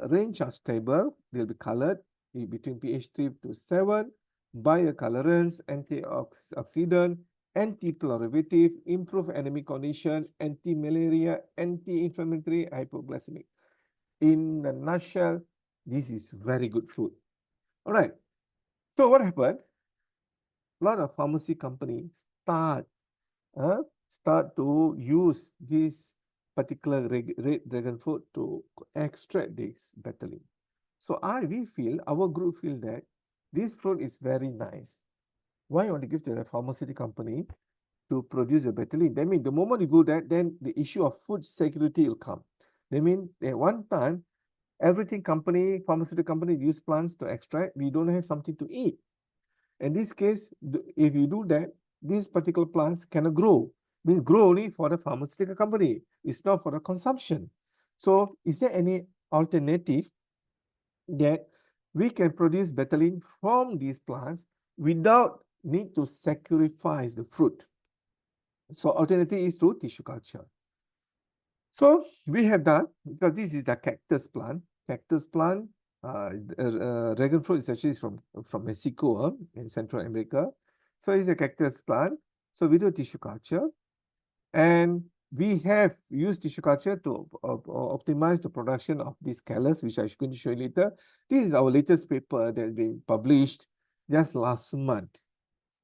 Range are stable. They'll be colored between pH 3 to 7. Biocolorants, antioxidant, anti-proliferative, improve anemic condition, anti-malaria, anti-inflammatory, hypoglycemic. In a nutshell, this is very good food. All right. So what happened? A lot of pharmacy companies start to use this particular red dragon fruit to extract this betalin. So our group feel that this fruit is very nice. Why you want to give to the pharmaceutical company to produce the betalin? That means the moment you go that, then the issue of food security will come. That means at one time, pharmaceutical company use plants to extract, we don't have something to eat. In this case, if you do that, these particular plants cannot grow. Means grow only for the pharmaceutical company. It's not for the consumption. So is there any alternative that we can produce betylene from these plants without need to sacrifice the fruit. So alternative is through tissue culture. So we have done, because this is the cactus plant. Cactus plant, dragon fruit is actually from Mexico in Central America. So it's a cactus plant. So we do tissue culture. And we have used tissue culture to optimize the production of this callus, which I'm going to show you later. This is our latest paper that has been published just last month.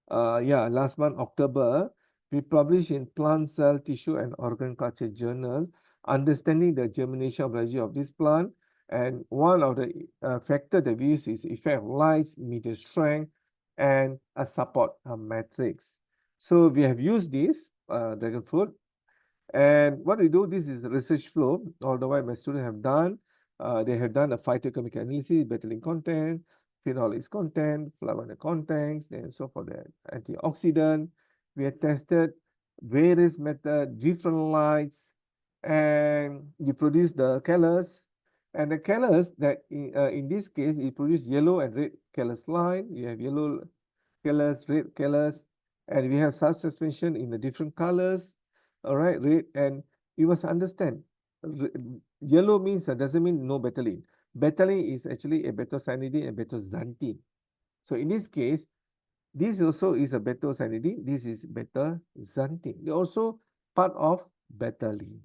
Last month, October, we published in Plant Cell Tissue and Organ Culture Journal, understanding the germination biology of this plant. And one of the factors that we use is effect of lights, media strength, and a support matrix. So we have used this dragon fruit. And what we do, this is the research flow. All the while my students have done, they have done a phytochemical analysis, betylene content, phenolics content, flavonoid contents, and so for the antioxidant. We have tested various methods, different lights, and we produce the callus. And the callus that in this case, it produces yellow and red callus line. You have yellow callus, red callus, and we have such suspension in the different colors. All right, red, and you must understand, yellow means doesn't mean no betylene. Betylene is actually a beta-cyanidine and beta-xanthine. So in this case, this also is a beta-cyanidine. This is beta-xanthine. They're also part of betylene.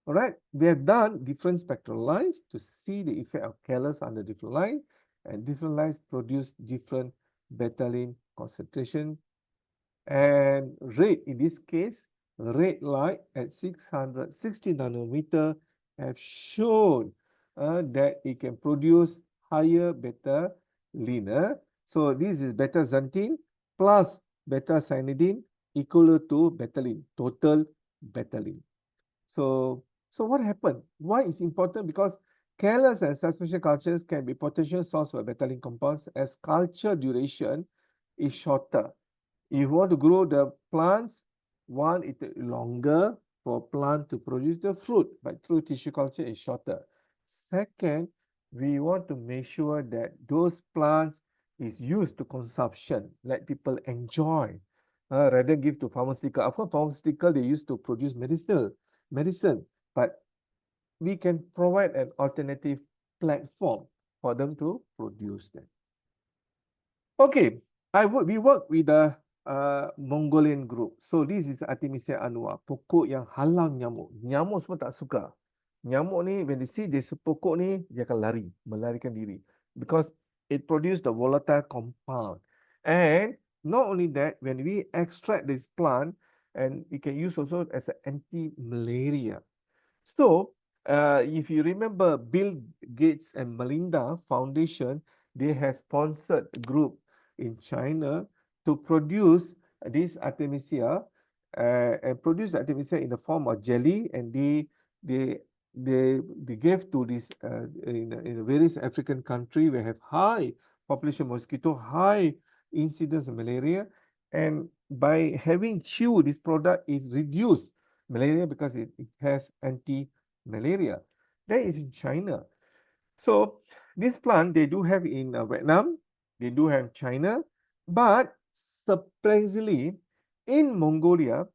All right, we have done different spectral lines to see the effect of callus under different lines, and different lines produce different betylene concentration. And red, in this case, red light at 660 nanometer have shown that it can produce higher beta-lene. So this is beta-xanthine plus beta-cyanidine equal to betylene, total betylene. So what happened? Why is important? Because callus and suspension cultures can be potential source for betylene compounds as culture duration is shorter. If you want to grow the plants, one, it takes longer for plant to produce the fruit, but through tissue culture is shorter. Second, we want to make sure that those plants is used to consumption, let people enjoy, rather than give to pharmaceutical. Of course, pharmaceutical, they used to produce medicine, but we can provide an alternative platform for them to produce them. Okay, we work with the Mongolian group. So this is Artemisia annua, pokok yang halang nyamuk. Nyamuk semua tak suka. Nyamuk ni, when they see this pokok ni, dia akan lari, melarikan diri. Because it produce the volatile compound. And not only that, when we extract this plant, and it can use also as an anti-malaria. So, if you remember Bill Gates and Melinda Foundation, they have sponsored a group in China to produce this Artemisia and produce Artemisia in the form of jelly, and they gave to this in various African country where have high population mosquito, high incidence of malaria, and by having chew this product, it reduce malaria because it has anti-malaria. That is in China. So this plant they do have in Vietnam, they do have China, but surprisingly in Mongolia,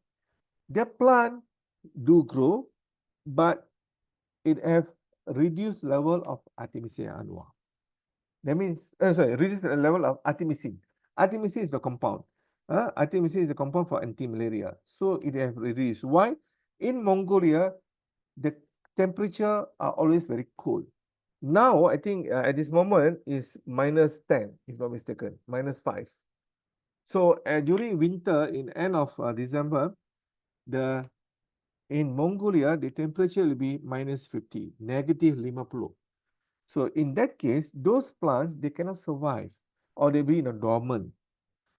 their plant do grow, but it have reduced level of Artemisia annua. That means, reduced level of artemisinin. Artemisinin is the compound. Artemisinin is a compound for anti-malaria. So it have reduced. Why? In Mongolia, the temperature are always very cold. Now, I think at this moment is -10, if not mistaken, -5. So during winter, in end of December, in Mongolia, the temperature will be -50, -50. So in that case, those plants, they cannot survive or they'll be in a dormant.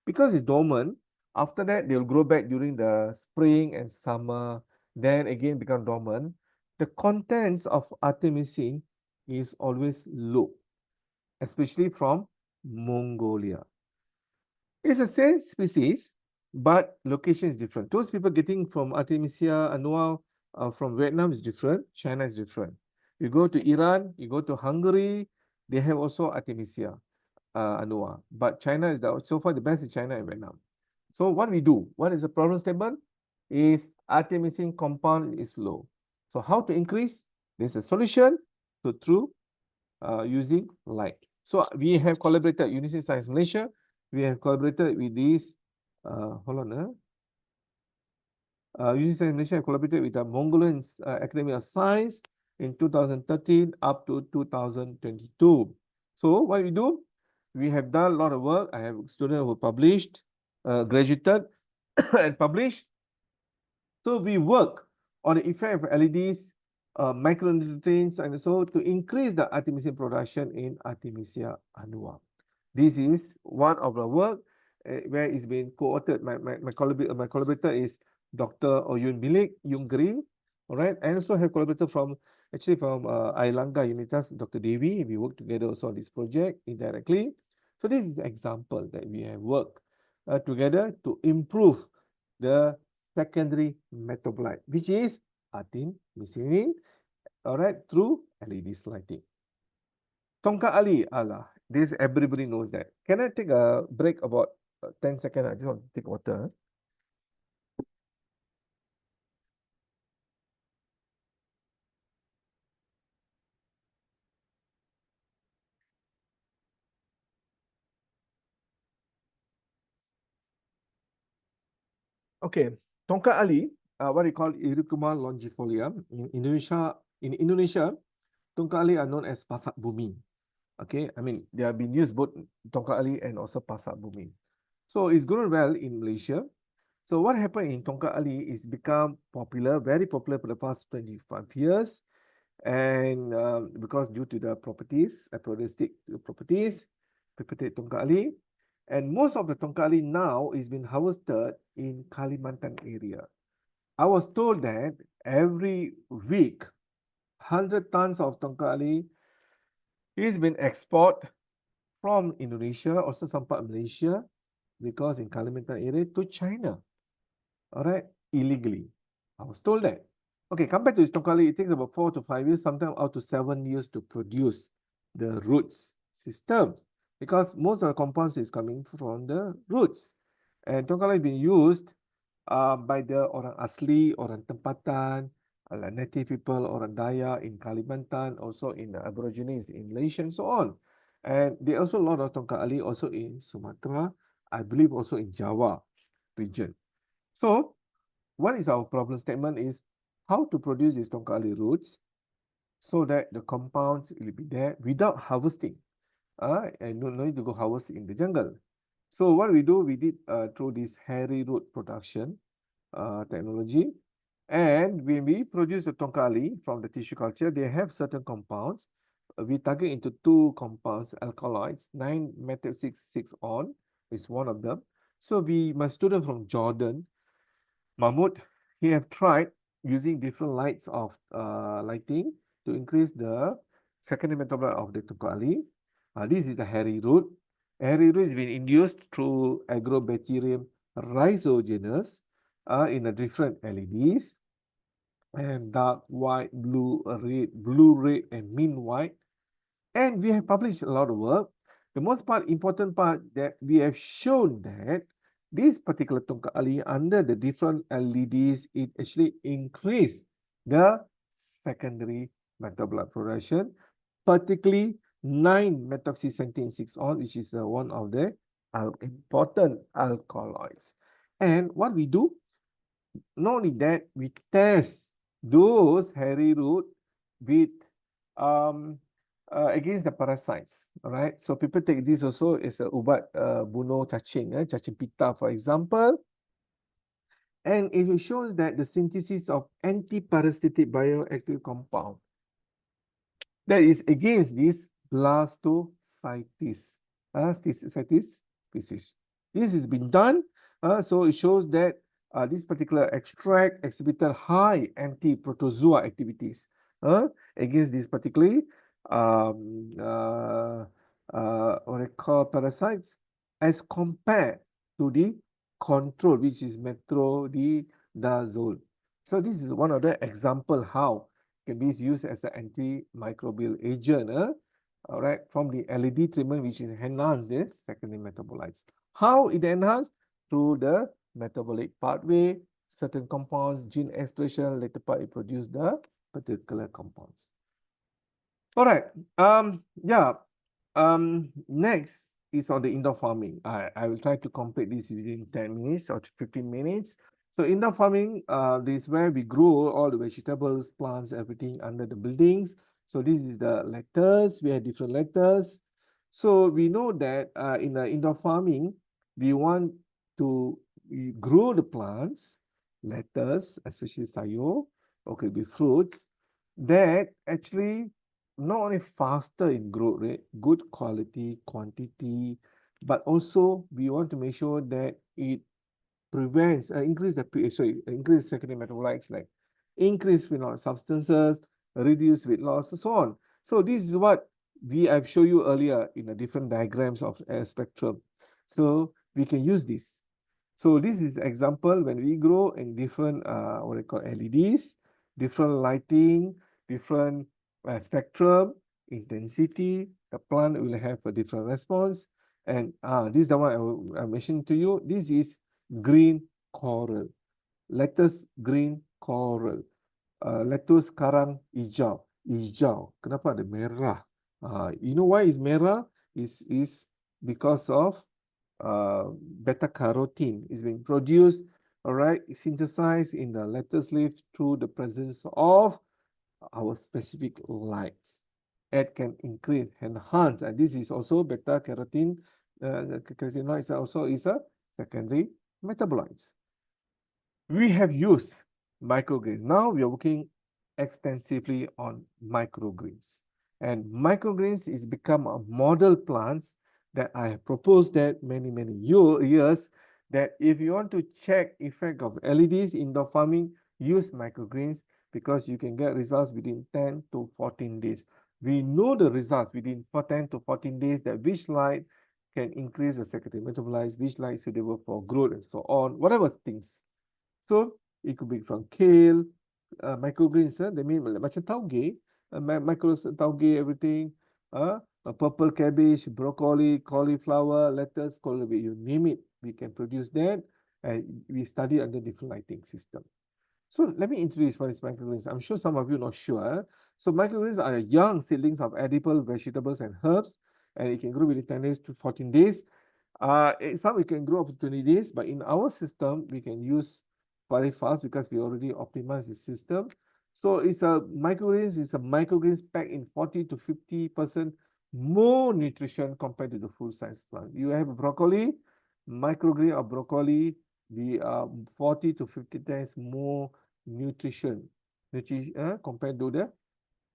Because it's dormant, after that, they'll grow back during the spring and summer, then again become dormant. The contents of artemisinin is always low, especially from Mongolia. It's the same species, but location is different. Those people getting from Artemisia annua from Vietnam is different, China is different. You go to Iran, you go to Hungary, They have also Artemisia annua, but China is so far the best is China and Vietnam. So what we do? What is the problem statement? Is artemisinin compound is low. So how to increase? There's a solution through using light. So we have collaborated, University Science Malaysia, we have collaborated with these, hold on, University Science Malaysia have collaborated with the Mongolian Academy of Science in 2013 up to 2022. So what we do? We have done a lot of work. I have students who published, graduated and published. So we work on the effect of LEDs, micronutrients, and so to increase the artemisinin production in Artemisia annua. This is one of the work where it's been co-authored. My collaborator is Dr. Oyun Bilik, Yung Green, all right, and also have collaborated from Airlangga Universitas, Dr. Devi. We work together also on this project indirectly. So this is the example that we have worked together to improve the secondary metabolite, which is artemisinin, all right, through LED lighting. Tongkat Ali, Allah, this everybody knows that. Can I take a break about 10 seconds? I just want to take water. Okay, Tongkat Ali, what we call Irukuma longifolia. In Indonesia, Tongkat Ali are known as pasak bumi. Okay, I mean, they have been used both Tongkat Ali and also pasak bumi. So it's grown well in Malaysia. So what happened in Tongkat Ali is become popular, very popular for the past 25 years. And because due to the properties, aphoristic properties, people take Tongkat Ali. And most of the Tongkat Ali now is being harvested in Kalimantan area. I was told that every week, 100 tons of Tongkat Ali is being exported from Indonesia, also some part of Malaysia, because in Kalimantan area to China. All right, illegally. I was told that. Okay, compared to Tongkat Ali, it takes about 4 to 5 years, sometimes up to 7 years to produce the roots system, because most of the compounds is coming from the roots. And Tongkat Ali has been used by the orang asli, orang tempatan, native people, orang Dayak in Kalimantan, also in the Aborigines in Malaysia and so on. And there are also a lot of Tongkat Ali also in Sumatra, I believe also in Java region. So what is our problem statement is how to produce these Tongkat Ali roots so that the compounds will be there without harvesting. And no need to go harvest in the jungle. So what we do, we did through this hairy root production technology. And when we produce the Tongkat Ali from the tissue culture, they have certain compounds. We target into 2 compounds, alkaloids, 9-methyl-6-6-on is one of them. So my student from Jordan, Mahmoud, he have tried using different lights of lighting to increase the secondary metabolite of the Tongkat Ali. This is the hairy root. Hairy root is being induced through Agrobacterium rhizogenus in a different LEDs, and dark white, blue, red, and mint white. And we have published a lot of work. The most important part that we have shown that this particular Tongkat Ali under the different LEDs, it actually increased the secondary metabolite production, particularly 9-methoxyxanthine-6-on, which is one of the important alkaloids. And what we do, not only that, we test those hairy root with against the parasites. All right, so people take this also as a ubat bunuh cacing, cacing pita, for example. And it shows that the synthesis of antiparasitic bioactive compound that is against this blastocytis, species. This has been done, so it shows that this particular extract exhibited high anti-protozoa activities against this particularly what I call parasites, as compared to the control, which is metronidazole. So this is one of the example how it can be used as an antimicrobial agent all right, from the LED treatment, which is enhance the secondary metabolites. How it enhance? Through the metabolic pathway, certain compounds, gene expression, later part it produce the particular compounds. All right. Yeah. Next is on the indoor farming. I will try to complete this within 10 minutes or 15 minutes. So indoor farming, this is where we grow all the vegetables, plants, everything under the buildings. So this is the lettuce. We have different lettuce. So we know that in the indoor farming, we want to grow the plants, lettuce, especially sayo, okay, with fruits, that actually not only faster in growth rate, good quality, quantity, but also we want to make sure that it prevents, increase secondary metabolites like increase phenol substances, reduce weight loss, and so on. So this is what I've shown you earlier in the different diagrams of a spectrum. So we can use this. So this is example when we grow in different what I call LEDs, different lighting, different spectrum, intensity, the plant will have a different response. And this is the one I mentioned to you. This is green coral. Lettuce green coral. Lettuce karang hijau. Hijau. Kenapa ada merah? You know why is merah? Is because of beta carotene is being produced, all right, synthesized in the lettuce leaf through the presence of our specific lights. It can increase, enhance, and this is also beta carotene. Carotenoids also is a secondary metabolites. We have used microgreens. Now we are working extensively on microgreens. And microgreens is become a model plants that I have proposed that many years, that if you want to check effect of LEDs indoor farming, use microgreens because you can get results within 10 to 14 days. We know the results within 10 to 14 days that which light can increase the secondary metabolites, which light is suitable for growth and so on, whatever things. So it could be from kale, microgreens, they mean macam tauge, micro tauge, everything, a purple cabbage, broccoli, cauliflower, lettuce, celery, you name it, we can produce that, and we study under different lighting system. So let me introduce what is microgreens. I'm sure some of you are not sure. So microgreens are young seedlings of edible vegetables and herbs, and it can grow within 10 days to 14 days. Some it can grow up to 20 days, but in our system, we can use very fast because we already optimized the system. So it's a microgreens packed in 40 to 50% more nutrition compared to the full size plant. You have broccoli, microgreen of broccoli, the 40 to 50 times more nutrition compared to the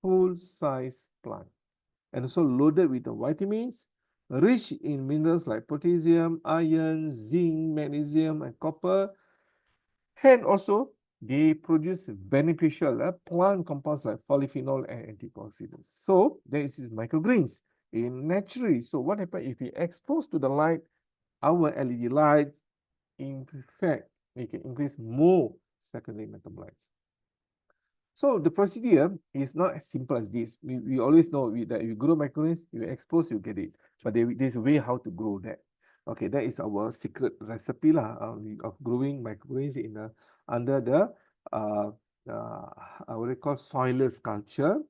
full size plant. And also loaded with the vitamins, rich in minerals like potassium, iron, zinc, magnesium, and copper. And also, they produce beneficial plant compounds like polyphenol and antioxidants. So, this is microgreens in naturally. So, what happens if we expose to the light, our LED lights, in fact, we can increase more secondary metabolites. So the procedure is not as simple as this. We always know that you grow microgreens, you expose, you get it. But there's a way how to grow that. Okay, that is our secret recipe of growing microgreens in under the what we call soilless culture.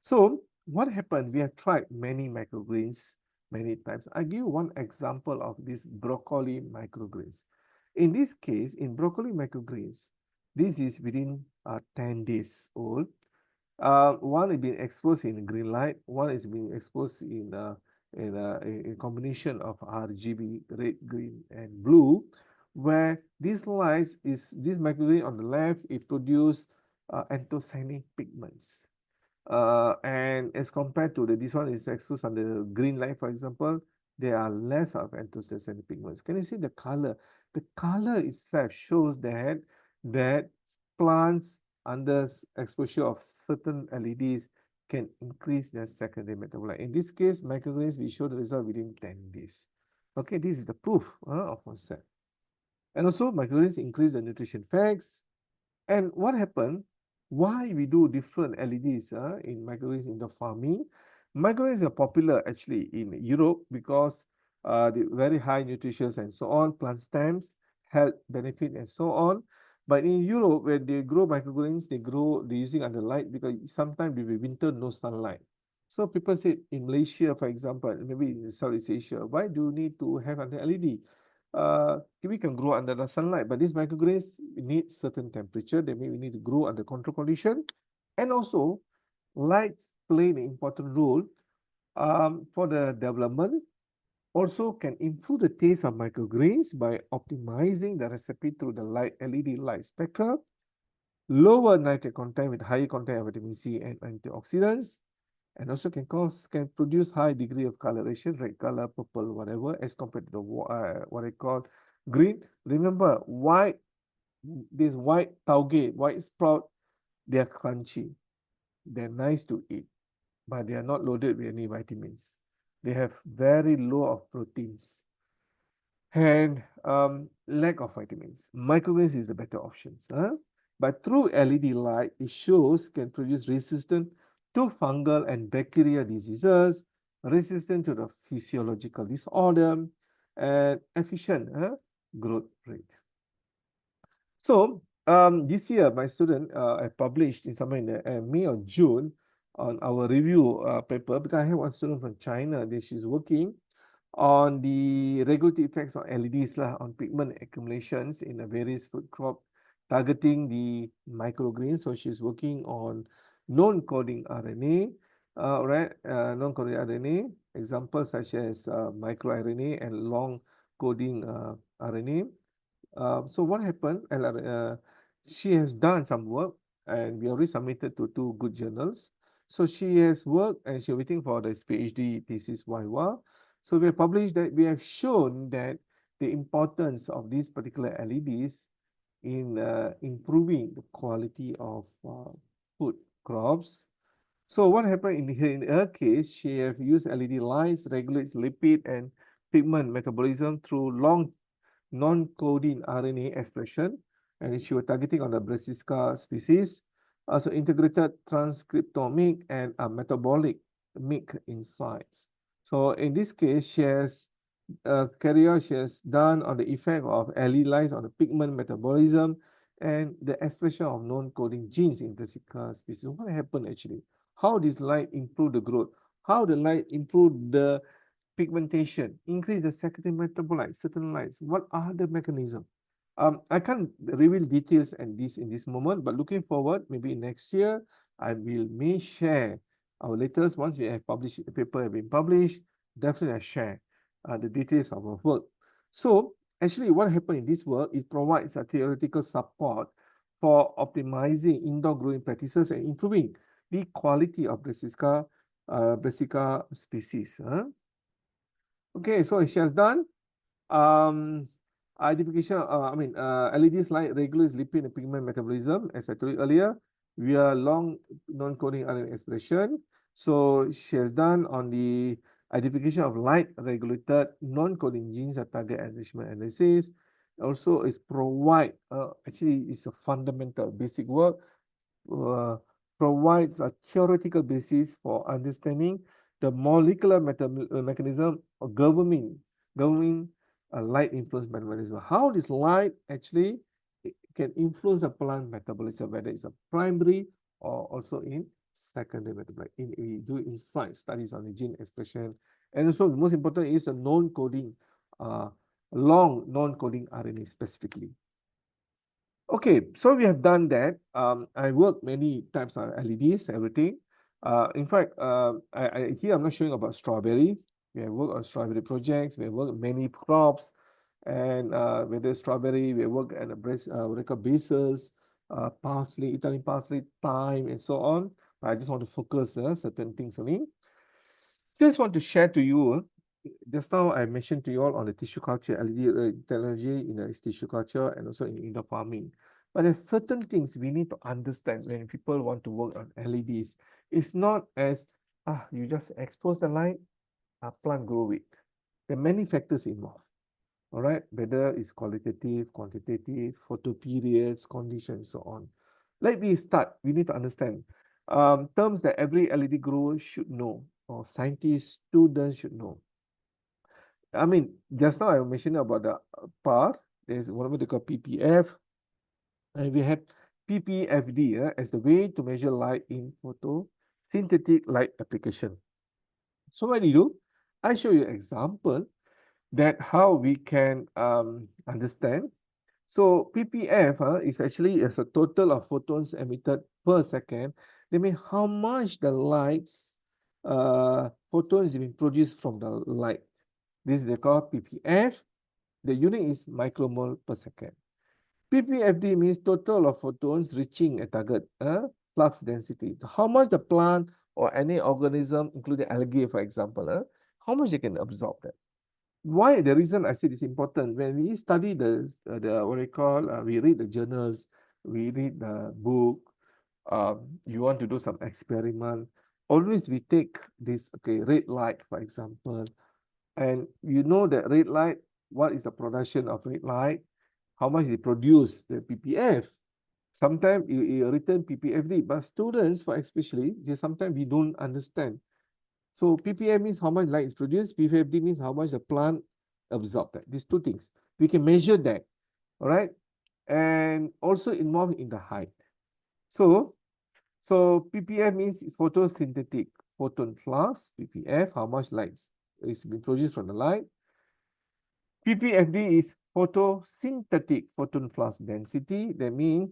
So what happened? We have tried many microgreens many times. I give one example of this broccoli microgreens. In this case, in broccoli microgreens, this is within 10 days old. One is being exposed in green light. One is being exposed in a combination of RGB, red, green, and blue, where this microgreen on the left, it produce anthocyanin pigments. And as compared to this one is exposed under green light, for example, there are less of anthocyanin pigments. Can you see the color? The color itself shows that plants under exposure of certain LEDs can increase their secondary metabolite. In this case, microgreens, we show the result within 10 days. Okay, this is the proof of concept. And also, microgreens increase the nutrition facts. And what happened? Why we do different LEDs in microgreens in the farming? Microgreens are popular actually in Europe because the very high nutrition and so on, plant stems, health benefit and so on. But in Europe, when they grow microgreens, they using under light because sometimes during winter no sunlight. So people say in Malaysia, for example, maybe in Southeast Asia, why do you need to have under LED? We can grow under the sunlight, but these microgreens need certain temperature. They may we need to grow under control condition, and also lights play an important role for the development. Also can improve the taste of microgreens by optimizing the recipe through the LED light spectrum, lower nitrate content with higher content of vitamin C and antioxidants, and also can produce high degree of coloration, red color, purple, whatever, as compared to the what I call green. Remember, this white tauge, white sprout, they are crunchy, they're nice to eat, but they are not loaded with any vitamins. They have very low of proteins and lack of vitamins. Microgreens is the better options. But through LED light, it shows can produce resistant to fungal and bacterial diseases, resistant to the physiological disorder, and efficient growth rate. So this year, my student I published in somewhere in May or June on our review paper because I have one student from China that she's working on the regulatory effects on LEDs on pigment accumulations in a various food crop targeting the microgreens. So she's working on non-coding RNA, non-coding RNA, examples such as microRNA and long coding RNA. So what happened? She has done some work and we already submitted to 2 good journals. So she has worked and she's waiting for this PhD thesis YWA. So we have published that we have shown that the importance of these particular LEDs in improving the quality of food crops. So what happened in her case, she have used LED lights, regulates lipid and pigment metabolism through long non-coding RNA expression, and she was targeting on the Brassica species, also integrated transcriptomic and metabolic insights. So in this case, she has she has done on the effect of LED lights on the pigment metabolism and the expression of non-coding genes in Brassica species. What happened actually? How this light improve the growth? How the light improve the pigmentation, increase the secondary metabolites, certain lights. What are the mechanism? I can't reveal details in this moment, but looking forward, maybe next year, may share our latest once we have published the paper have been published. Definitely, I share the details of our work. So actually, what happened in this work? It provides a theoretical support for optimizing indoor growing practices and improving the quality of Brassica species. Okay, so she has done identification. LEDs light regulates lipid and pigment metabolism, as I told you earlier. We are long non-coding RNA expression. So she has done on the identification of light regulated non-coding genes at target enrichment analysis. Also, is provide actually is a fundamental basic work. Provides a theoretical basis for understanding the molecular mechanism of governing light influence metabolism. How this light actually can influence the plant metabolism, whether it's a primary or also in secondary metabolism. We do insight studies on the gene expression, and also the most important is a non-coding, long non-coding RNA specifically. Okay, so we have done that. I worked many types of LEDs, everything. In fact, here I'm not showing about strawberry. We have worked on strawberry projects. We have worked many crops, and with the strawberry, we work at the basil, parsley, Italian parsley, thyme, and so on. But I just want to focus certain things only. Just want to share to you. Just now I mentioned to you all on the tissue culture LED technology in the tissue culture and also in indoor farming. But there's certain things we need to understand when people want to work on LEDs. It's not as you just expose the light, a plant grow it. There are many factors involved. All right, whether it's qualitative, quantitative, photo periods, conditions, so on. Let me start. We need to understand terms that every LED grower should know. or scientists, students should know? I mean, just now I mentioned about the PAR. There's one what they call PPF, and we have PPFD as the way to measure light in photosynthetic light application. So what do you do? I show you example that how we can understand. So PPF is actually as a total of photons emitted per second. That means how much the lights photons being produced from the light. This is called PPF. The unit is micromole per second. PPFD means total of photons reaching a target flux density. How much the plant or any organism, including algae, for example, how much they can absorb that. Why? The reason I say this important, when we study the what we call, we read the journals, we read the book, you want to do some experiment, always we take this, okay, red light, for example, and you know that red light, what is the production of red light, how much they produce, the PPF. Sometimes you written PPFD, but students, for especially, they sometimes we don't understand. So PPF means how much light is produced, PPFD means how much the plant absorb that. These two things. We can measure that, all right? And also involved in the height. So PPF means photosynthetic photon flux, PPF, how much light is being produced from the light. PPFD is photosynthetic photon flux density. That means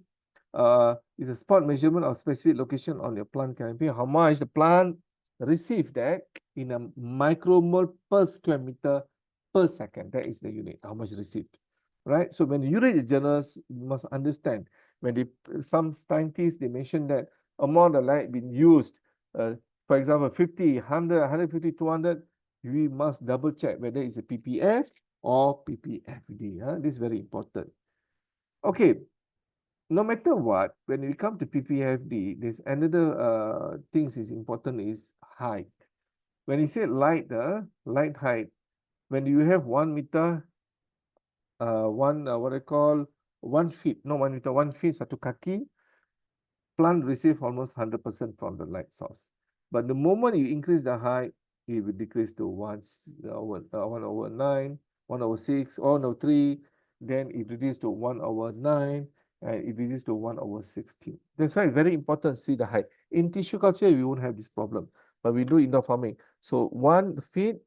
is a spot measurement of specific location on your plant canopy. How much the plant receive that in a micromole per square meter per second. That is the unit, how much received. Right? So when you read the journals, you must understand. When some scientists, they mention that amount of light being used, for example, 50, 100, 150, 200, we must double check whether it's a PPF or PPFD. This is very important. Okay, no matter what, when we come to PPFD, there's another things is important is height. When you say light, light height, when you have 1 meter, what I call 1 feet, no 1 meter, 1 feet, satu kaki, plant receive almost 100% from the light source. But the moment you increase the height, it will decrease to 1/9, 1/6, 1/3, then it reduces to 1/9, and it reduces to 1/16. That's why it's very important to see the height. In tissue culture, we won't have this problem, but we do indoor farming. So 1 feet,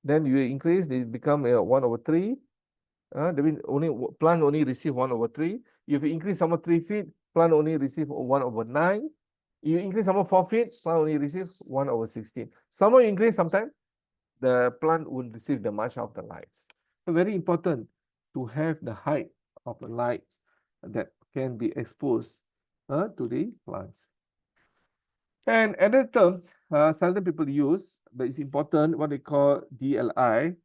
then you increase, they become 1/3. That means plant only receive 1/3. If you increase some 3 feet, plant only receive 1/9. You increase some 4 feet, plant only receive 1/16. Some more increase, sometimes the plant won't receive the much of the lights. So very important to have the height of the lights that can be exposed to the plants. And other terms, seldom people use, but it's important, what they call DLI,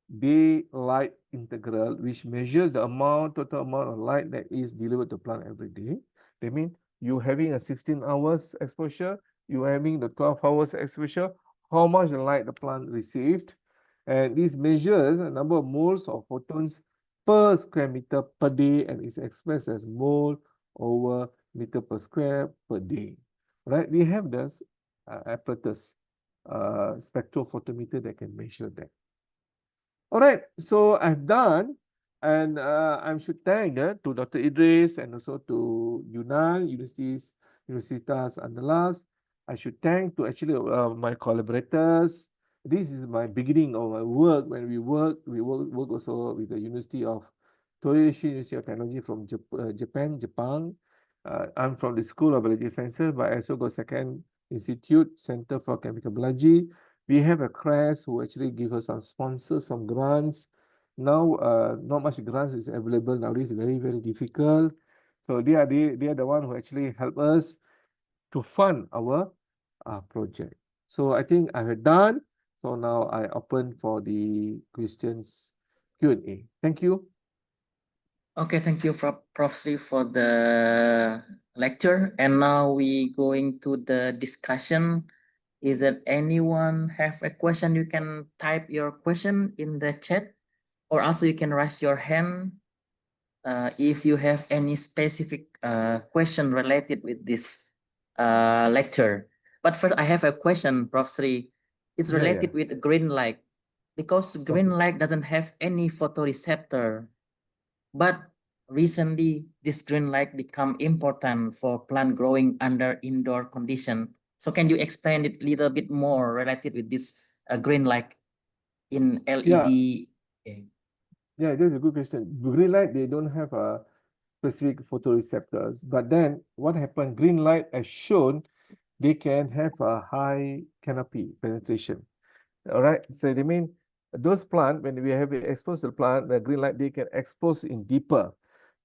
daylight integral, which measures the total amount of light that is delivered to plant every day. That means you having a 16 hours exposure, you having the 12 hours exposure, how much the light the plant received. And this measures the number of moles of photons per square meter per day, and is expressed as mole over meter per square per day. Right? We have this apparatus, spectrophotometer that can measure that. All right, so I've done, and I should thank to Dr. Idris and also to Universitas Andalas. I should thank to actually my collaborators. This is my beginning of my work. When we work also with the University of Toyoshi University of Technology from Japan. I'm from the School of Biological Sciences, but I also got second institute, Center for Chemical Biology. We have a CRES who actually give us some sponsors, some grants. Now, not much grants is available nowadays, very, very difficult. So they are the one who actually help us to fund our project. So I think I have done. So now I open for the questions Q&A. Thank you. Okay, thank you, Prof. Sri, for the lecture. And now we going to the discussion. Is there anyone have a question? You can type your question in the chat, or also you can raise your hand if you have any specific question related with this lecture. But first, I have a question, Prof. Sri. It's Yeah, related yeah. with green light because green Okay. light doesn't have any photoreceptor. But recently, this green light become important for plant growing under indoor condition. So can you explain it a little bit more related with this green light in Yeah, LED? Okay. yeah, that's a good question. Green light, they don't have a specific photoreceptors, but then what happened? Green light, as shown, they can have a high canopy penetration. All right. So they mean those plant, when we have it exposed to the plant, the green light, they can expose in deeper.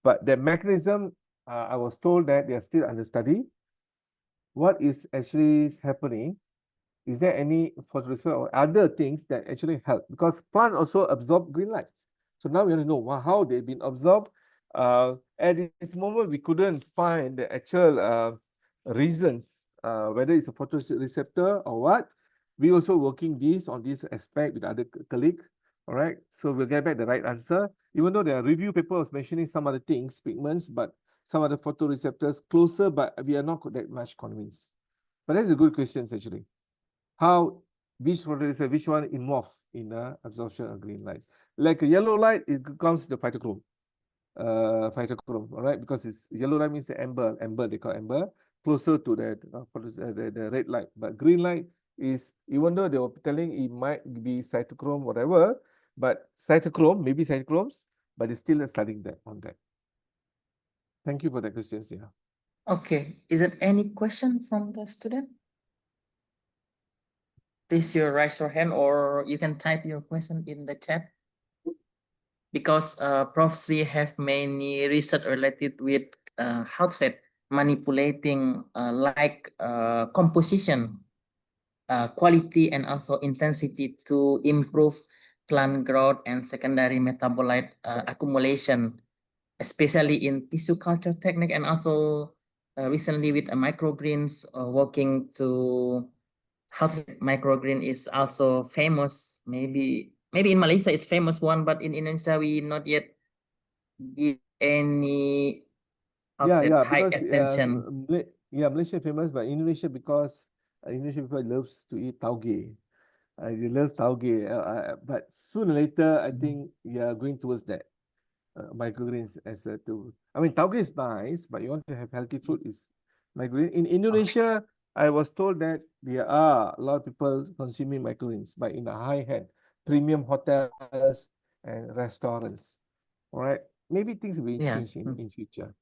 But the mechanism, I was told that they are still under study. What is actually happening? Is there any photoreceptor or other things that actually help? Because plant also absorb green lights. So now we want to know how they've been absorbed. At this moment, we couldn't find the actual reasons, whether it's a photoreceptor or what. We also working this on this aspect with other colleague. All right, so we'll get back the right answer. Even though the review paper was mentioning some other things, pigments, but some other photoreceptors closer, but we are not that much convinced. But that's a good question actually. How which photoreceptor, which one involved in the absorption of green light? Like a yellow light, it comes to the phytochrome. Phytochrome, all right, because it's yellow light means the amber, they call amber, closer to the red light. But green light is, even though they were telling it might be cytochrome, whatever, but cytochrome, maybe cytochromes, but it's still studying that on that. Thank you for the questions. Yeah. Okay. Is there any question from the student? Please raise your hand or you can type your question in the chat. Because Prof. Sri have many research related with how to say manipulating like composition, quality, and also intensity to improve plant growth and secondary metabolite accumulation, especially in tissue culture technique, and also recently with microgreens working to how to say microgreen is also famous. Maybe in Malaysia it's famous one, but in Indonesia we not yet give any how to Yeah, say yeah, high because attention. Yeah, Malaysia famous, but Indonesia because Indonesian people loves to eat tauge. They love tauge. But sooner or later, I think we are going towards that. Microgreens as a tool. I mean, tauge is nice, but you want to have healthy food is microgreen. In Indonesia, I was told that there are a lot of people consuming microgreens, but in a high end, premium hotels and restaurants. All right, maybe things will Yeah. change in future.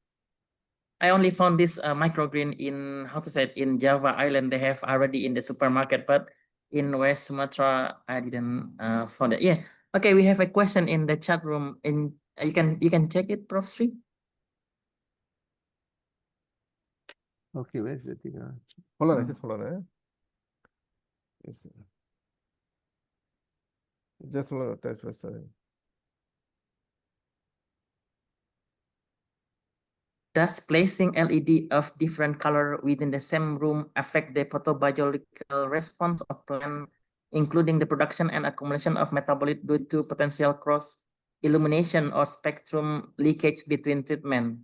I only found this microgreen in how to say it, in Java Island. They have already in the supermarket, but in West Sumatra I didn't found it. Yeah. Okay, we have a question in the chat room. In you can check it, Prof. Sri. Okay, where's the thing? Hold on, Mm. just hold on. Yes, just hold on. That's for a second. Does placing LED of different color within the same room affect the photobiological response of plant, including the production and accumulation of metabolite due to potential cross illumination or spectrum leakage between treatment?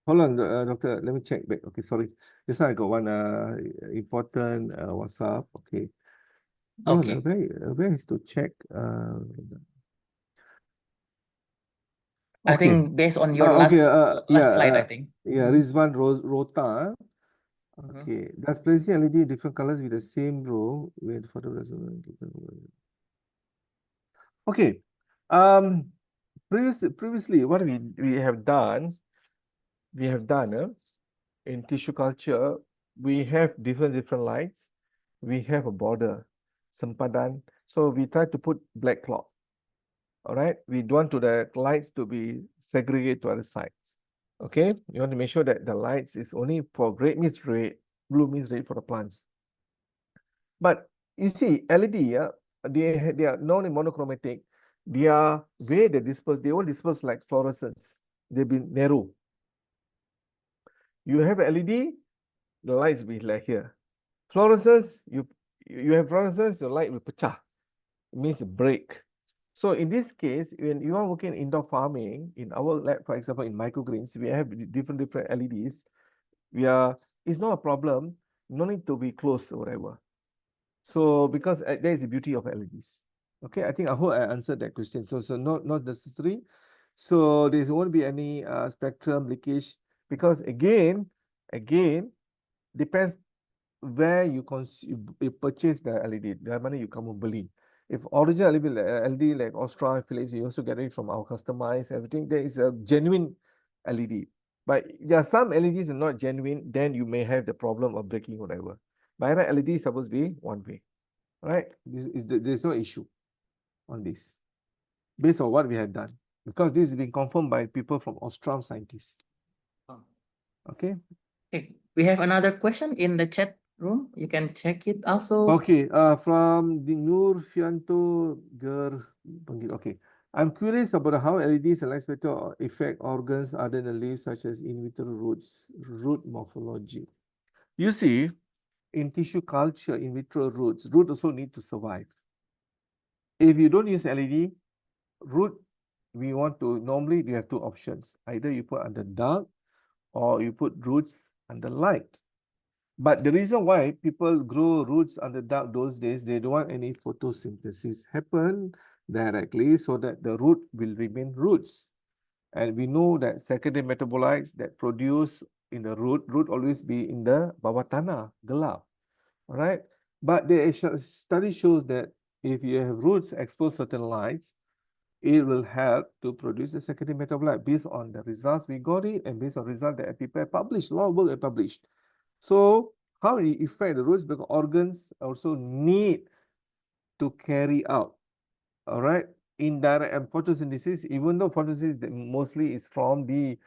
Hold on, doctor. Let me check back. Okay, sorry. Just now I got one important WhatsApp. Okay. Hold on. Okay. Where is to check? I Okay. think based on your last Okay. last slide, I think. Yeah. Rizwan Rota. Mhm. Okay. Does placing LED different colors with the same row with photo Okay. Um. Previously, what we have done, in tissue culture, we have different lights. We have a border, sempadan. So we try to put black cloth. All right. We don't want to the lights to be segregated to other sides. Okay. You want to make sure that the lights is only for red means red, blue means red for the plants. But you see, LED, yeah, they are non-monochromatic. Their way they disperse, they won't disperse like fluorescence. They've been narrow. You have LED, the lights will be like here. Fluorescence, you have fluorescence, the light will pecah. It means break. So in this case, when you are working indoor farming, in our lab, for example, in microgreens, we have different LEDs. It's not a problem. No need to be close or whatever. So because that is the beauty of LEDs. Okay, I hope I answered that question. So not necessary. So there won't be any spectrum leakage because again depends where you you purchase the LED. Dari mana you kamu beli. If original LED like Ostra, Philips, you also get it from our customized everything. There is a genuine LED. But yeah, some LEDs are not genuine, then you may have the problem of breaking whatever. By right, LED is supposed to be one way. Right? There's no issue on this based on what we have done because this has been confirmed by people from Ostrom scientists. Oh. Okay. Okay, we have another question in the chat room. You can check it also. Okay. From the Nur Fianto Ger. Okay. I'm curious about how LEDs and light spectrum affect organs other than leaves, such as in vitro root morphology. You see, in tissue culture, in vitro roots also need to survive. If you don't use LED, root, we want to, normally you have two options. Either you put under dark or you put roots under light. But the reason why people grow roots under dark those days, they don't want any photosynthesis happen directly so that the root will remain roots. And we know that secondary metabolites that produce in the root always be in the bawah tanah, gelap. All right. But the study shows that if you have roots expose certain lights, it will help to produce a secondary metabolite based on the results we got it and based on results that people have published, a lot of work are published. So how it affect the roots because organs also need to carry out, all right, indirect and photosynthesis, even though photosynthesis mostly is from the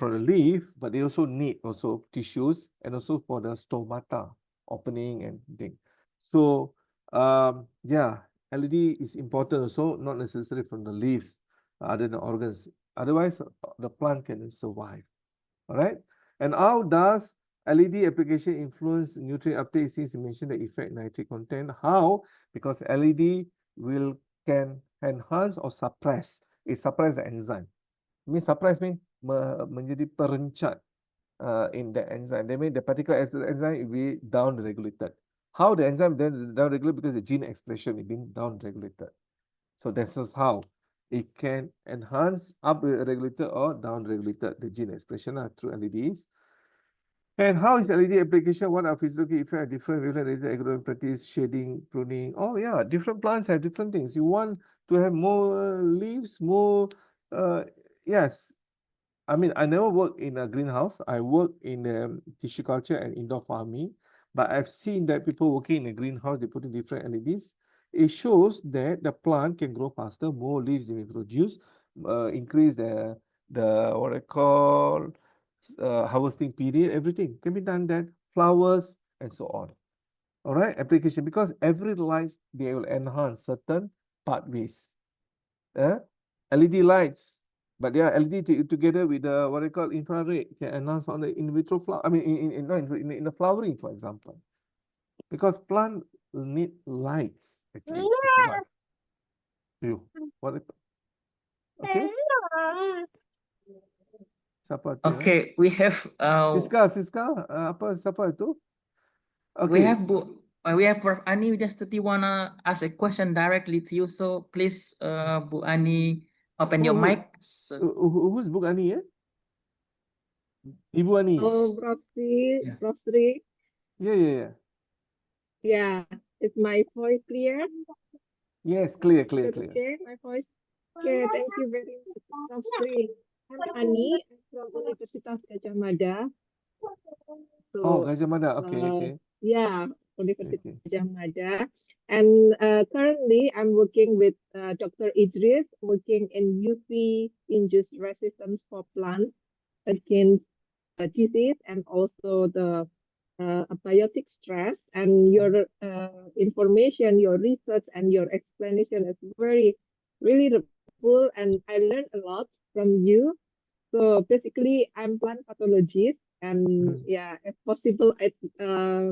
leaf, but they also need also tissues and also for the stomata opening and thing. So yeah, LED is important also, not necessarily from the leaves, other than organs. Otherwise, the plant can survive. All right. And how does LED application influence nutrient uptake? Since you mentioned the effect nitric content, how? Because LED can enhance or suppress. It suppress the enzyme. Suppress means menjadi perencat in the enzyme. That means the particular enzyme will be down regulated. How the enzyme then down regulated? Because the gene expression is being down regulated. So this is how it can enhance up regulated or down regulated the gene expression through LEDs. And how is LED application? What are physical effects, different wavelength agronomic practice, shading, pruning? Oh yeah, different plants have different things. You want to have more leaves, more, yes. I mean, I never worked in a greenhouse. I work in tissue culture and indoor farming, but I've seen that people working in a greenhouse, they put in different LEDs. It shows that the plant can grow faster, more leaves they will produce, increase the what I call harvesting period, everything can be done that, flowers and so on. All right, application, because every light, they will enhance certain pathways. LED lights, but they are LED together with the what I call infrared can enhance on the in vitro flower. I mean, in the flowering, for example, because plant need lights actually to survive. You what? Okay. Siapa tu? Okay, we have Siska, apa siapa itu? we Okay. have we have Prof. Ani Widyastati wanna ask a question directly to you. So please, Bu Ani, open your mic. So, Who's Bu Ani? Ibu Anis. Oh, Prof. Sri, Yeah. Prof. Sri. Yeah. Yeah, is my voice clear? Yes, clear. Okay, my voice. Okay, thank you very much, Prof. Sri. I'm Ani from Universitas Gajah Mada. Oh, So, Gajah Mada. Okay. yeah, Universitas Okay. Gajah Mada. And currently, I'm working with Dr. Idris, working in UV-induced resistance for plants against disease and also the abiotic stress. And your information, your research, and your explanation is really helpful. And I learned a lot from you. So basically, I'm plant pathologist, and yeah, if possible,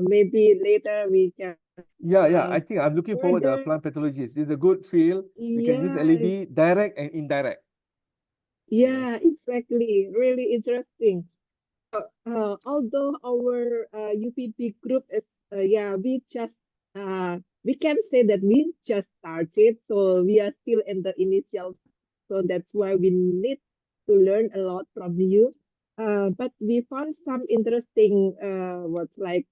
maybe later we can. Yeah. I think I'm looking forward to further. plant pathologist. It's a good field. You can use Yeah, LED direct and indirect. yeah, Yes. exactly. Really interesting. Although our UPB group is yeah, we can say that we just started, so we are still in the initial. So that's why we need to learn a lot from you. But we found some interesting what's like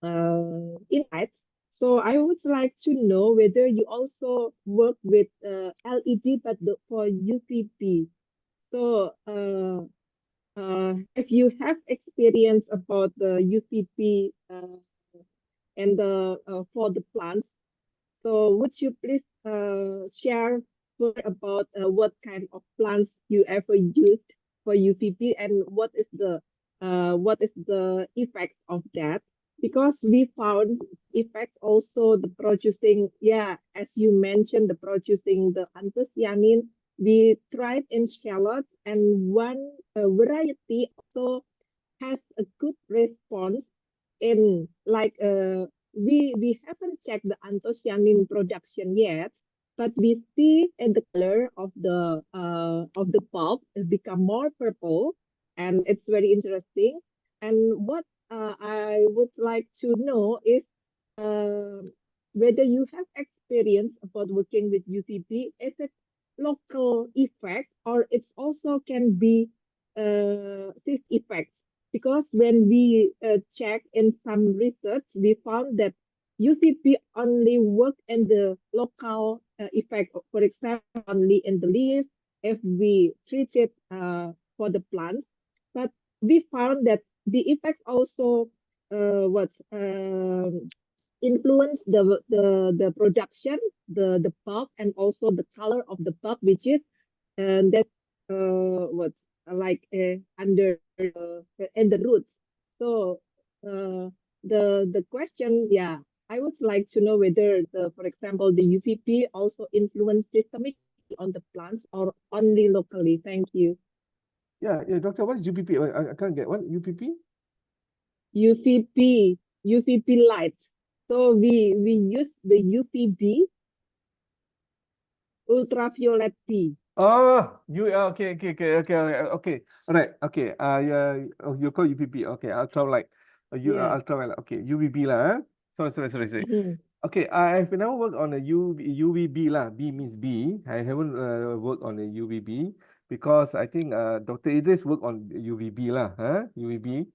insights. So I would like to know whether you also work with LED, but for UVB. So if you have experience about the UVB and the for the plants, so would you please share more about what kind of plants you ever used for UVB and what is the effect of that? Because we found effects also the producing, yeah, as you mentioned, the producing the anthocyanin. We tried in shallots, and one variety also has a good response in like we haven't checked the anthocyanin production yet, but we see the color of the pulp become more purple, and it's very interesting. And what I would like to know is uh, whether you have experience about working with UVB. Is it local effect or it's also can be cyst effects? Because when we check in some research, we found that UVB only work in the local effect. For example, only in the leaves if we treat it for the plants. But we found that the effects also what influence the production, the pulp, and also the color of the pulp, which is that what like under in the roots. So the question, yeah, I would like to know whether for example, the UVP also influence systemically on the plants or only locally. Thank you. Yeah, doctor, what is UPP? I can't get what UPP? UVP light. So we use the UVB ultraviolet B. Oh, okay. All right, okay. Yeah, you call UPP. Okay, ultraviolet. Yeah. Ultraviolet. Okay, UVB lah. Sorry. Mhm. Okay, I've never worked on a UVB lah. B means B. I haven't worked on a UVB because I think Dr. Idris worked on UVB lah, huh? UVB.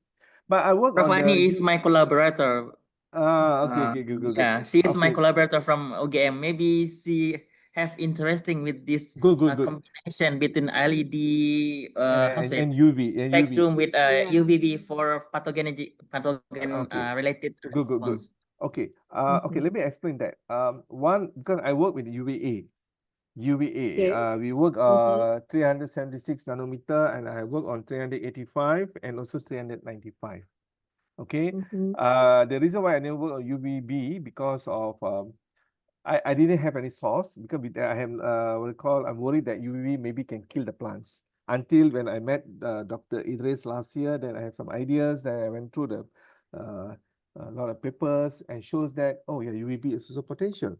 But I work on the Ravani is my collaborator. okay, Uh, good. yeah, she is my Okay, collaborator from OGM. Maybe she have interesting with this good. combination between LED, how to say, And UV and UV. spectrum with Yeah. UVB for pathogen Okay. related Good. response. Okay. Okay. Let Mhm. me explain that. One because I work with UVA. UVA. Okay. We work Mhm. 376 nanometer, and I work on 385 and also 395. Okay. Mhm. The reason why I never work on UVB because of I didn't have any source because I have what you call I'm worried that UVB maybe can kill the plants. Until when I met Dr. Idris last year, then I have some ideas. Then I went through uh, a lot of papers and shows that oh yeah, UVB is also potential.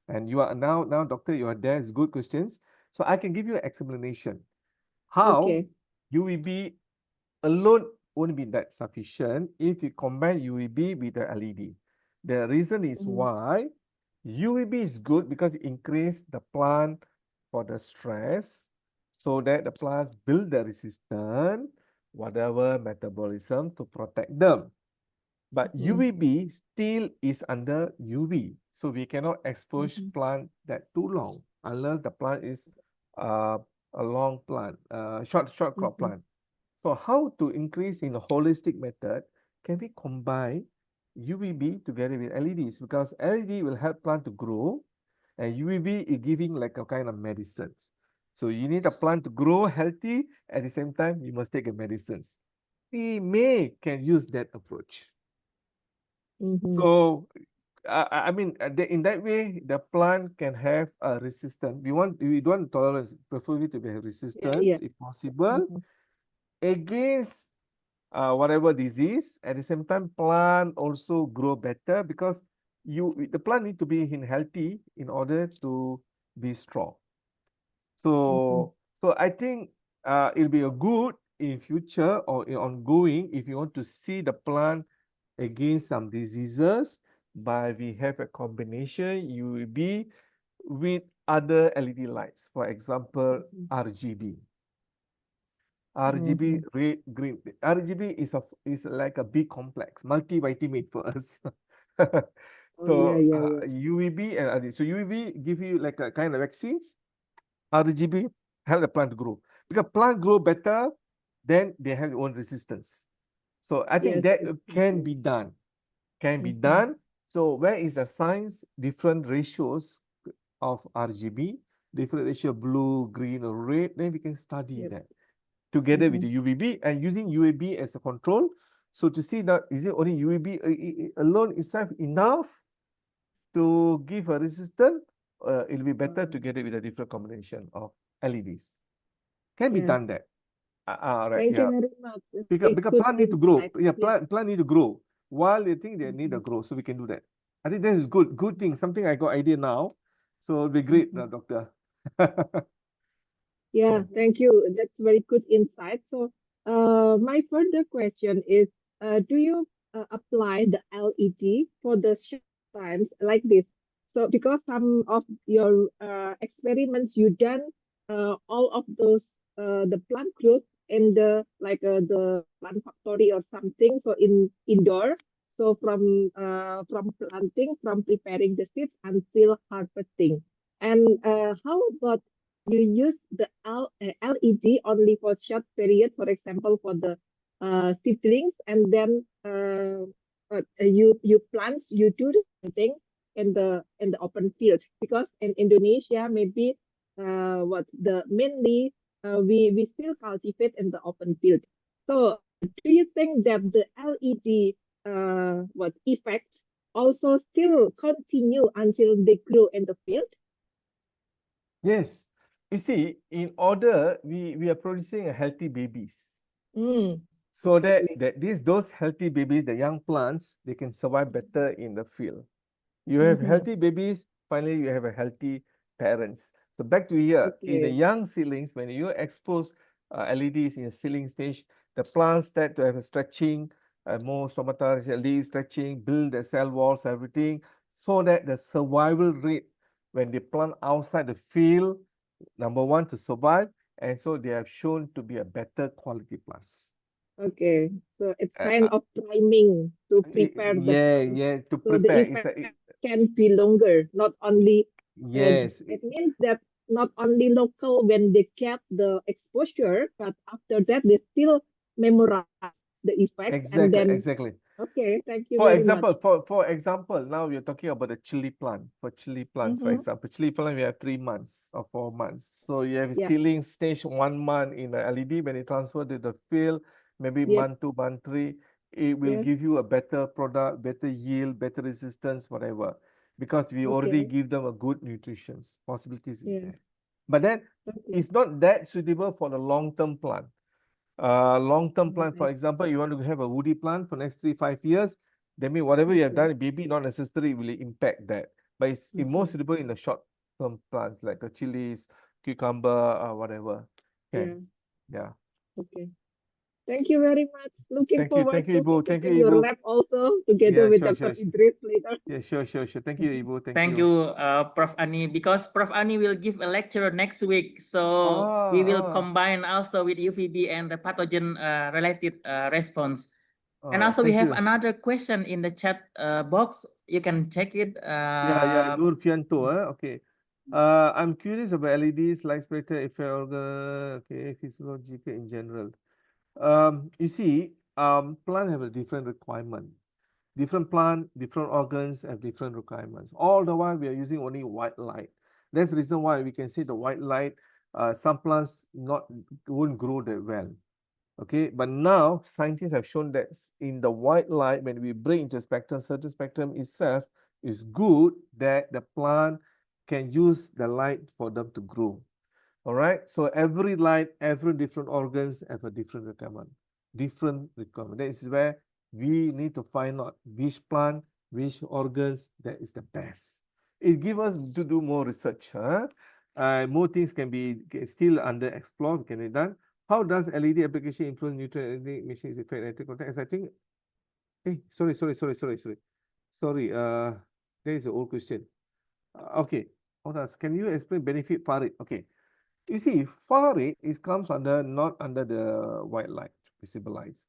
And you are now doctor, you are there. It's good questions. So I can give you an explanation how Okay. UVB alone won't be that sufficient if you combine UVB with the LED. The reason is Mhm. why UVB is good because it increase the plant for the stress so that the plants build the resistance, whatever metabolism to protect them. But Mhm. UVB still is under UV, so we cannot expose Mhm. plant that too long unless the plant is uh, a long plant, short crop Mhm. plant. So how to increase in a holistic method? Can we combine UVB together with LEDs? Because LED will help plant to grow and UVB is giving like a kind of medicines. So you need a plant to grow healthy. At the same time, you must take a medicines. We may can use that approach. Mhm. So I mean, in that way, the plant can have a resistance. We don't want tolerance, preferably to be Yeah. Yeah. resistance if possible Mhm. against whatever disease. At the same time, plant also grow better because the plant need to be in healthy in order to be strong. Mhm. So I think it'll be a good in future or in ongoing if you want to see the plant against some diseases by we have a combination UVB with other LED lights, for example, RGB. RGB, red, green. RGB is like a big complex, multivitamin for us. So UVB and RGB. So UVB give you like a kind of vaccines. RGB help the plant grow. Because plant grow better, then they have their own resistance. So I think that can be done. Can be done. So where is the science? Different ratios of RGB, different ratio of blue, green, or red. Then we can study that together with the UVB and using UVB as a control. So to see that is it only UVB alone itself enough to give a resistance? It'll be better to get it with a different combination of LEDs. Can be done that. Right. Thank you very much. Because plant need to grow. Plant need to grow. While they think they need to grow, so we can do that. I think that is good. Good thing. Something I got idea now. So it'll be great, doctor. Thank you. That's very good insight. So, my further question is, do you apply the LED for the short times like this? So, because some of your experiments you done, all of those the plant growth in the the plant factory or something. So in indoor. So from planting, from preparing the seeds until harvesting. And how about you use the LED only for short period, for example, for the seedlings, and then you plant, you do something in the open field, because in Indonesia maybe what the mainly we still cultivate in the open field. So do you think that the LED what effect also still continue until they grow in the field? Yes. You see, in order we are producing a healthy babies. So that those healthy babies, the young plants, they can survive better in the field. You have healthy babies, finally you have a healthy parents. So back to here, in the young seedlings, when you expose LEDs in a seedling stage, the plants start to have a stretching, more stomata, leaves stretching, build the cell walls, everything, so that the survival rate when they plant outside the field, number one, to survive, and so they have shown to be a better quality plants. Okay, so it's kind of priming to prepare the to so prepare. the effect can be longer, not only it means that not only local when they get the exposure, but after that they still memorize the effect and then okay, thank you very much. For example, now we're talking about the chili plant. For chili plants, for example, chili plant we have 3 months or 4 months. So you have seedling stage 1 month in the LED. When it transfer to the field, maybe month 2, month 3, it will give you a better product, better yield, better resistance, whatever, because we already give them a good nutrition possibilities is there. But then it's not that suitable for the long-term plant. Long-term plant, for example, you want to have a woody plant for next 3-5 years, that means whatever you have done, maybe not necessarily will impact that. But it's more suitable in the short-term plants like the chilies, cucumber, whatever. Okay. Okay. Thank you very much. Looking forward to visiting your lab also together with Dr. Idris later. Sure. Thank you, Ibu. Thank you, Prof. Ani, because Prof. Ani will give a lecture next week. So we will combine also with UVB and the pathogen related response. And also we have another question in the chat box. You can check it. Nur Fianto. Okay. I'm curious about LEDs, light splitter, physiological in general. You see, plant have a different requirement. Different plant, different organs have different requirements. All the while we are using only white light. That's the reason why we can see the white light. Some plants won't grow that well. Okay, but now scientists have shown that in the white light, when we bring into spectrum, certain spectrum itself is good that the plant can use the light for them to grow. All right, so every light, every different organs have a different requirement. That is where we need to find out which plant, which organs that is the best. It gives us to do more research. More things can be still under explored, can be done. How does LED application influence nutrient machines effect electrical contact? I think Hey, sorry. Sorry, there is an old question. Okay, hold on. Can you explain benefit far rate? Okay, you see, far rate is comes under not under the white light, visible lights.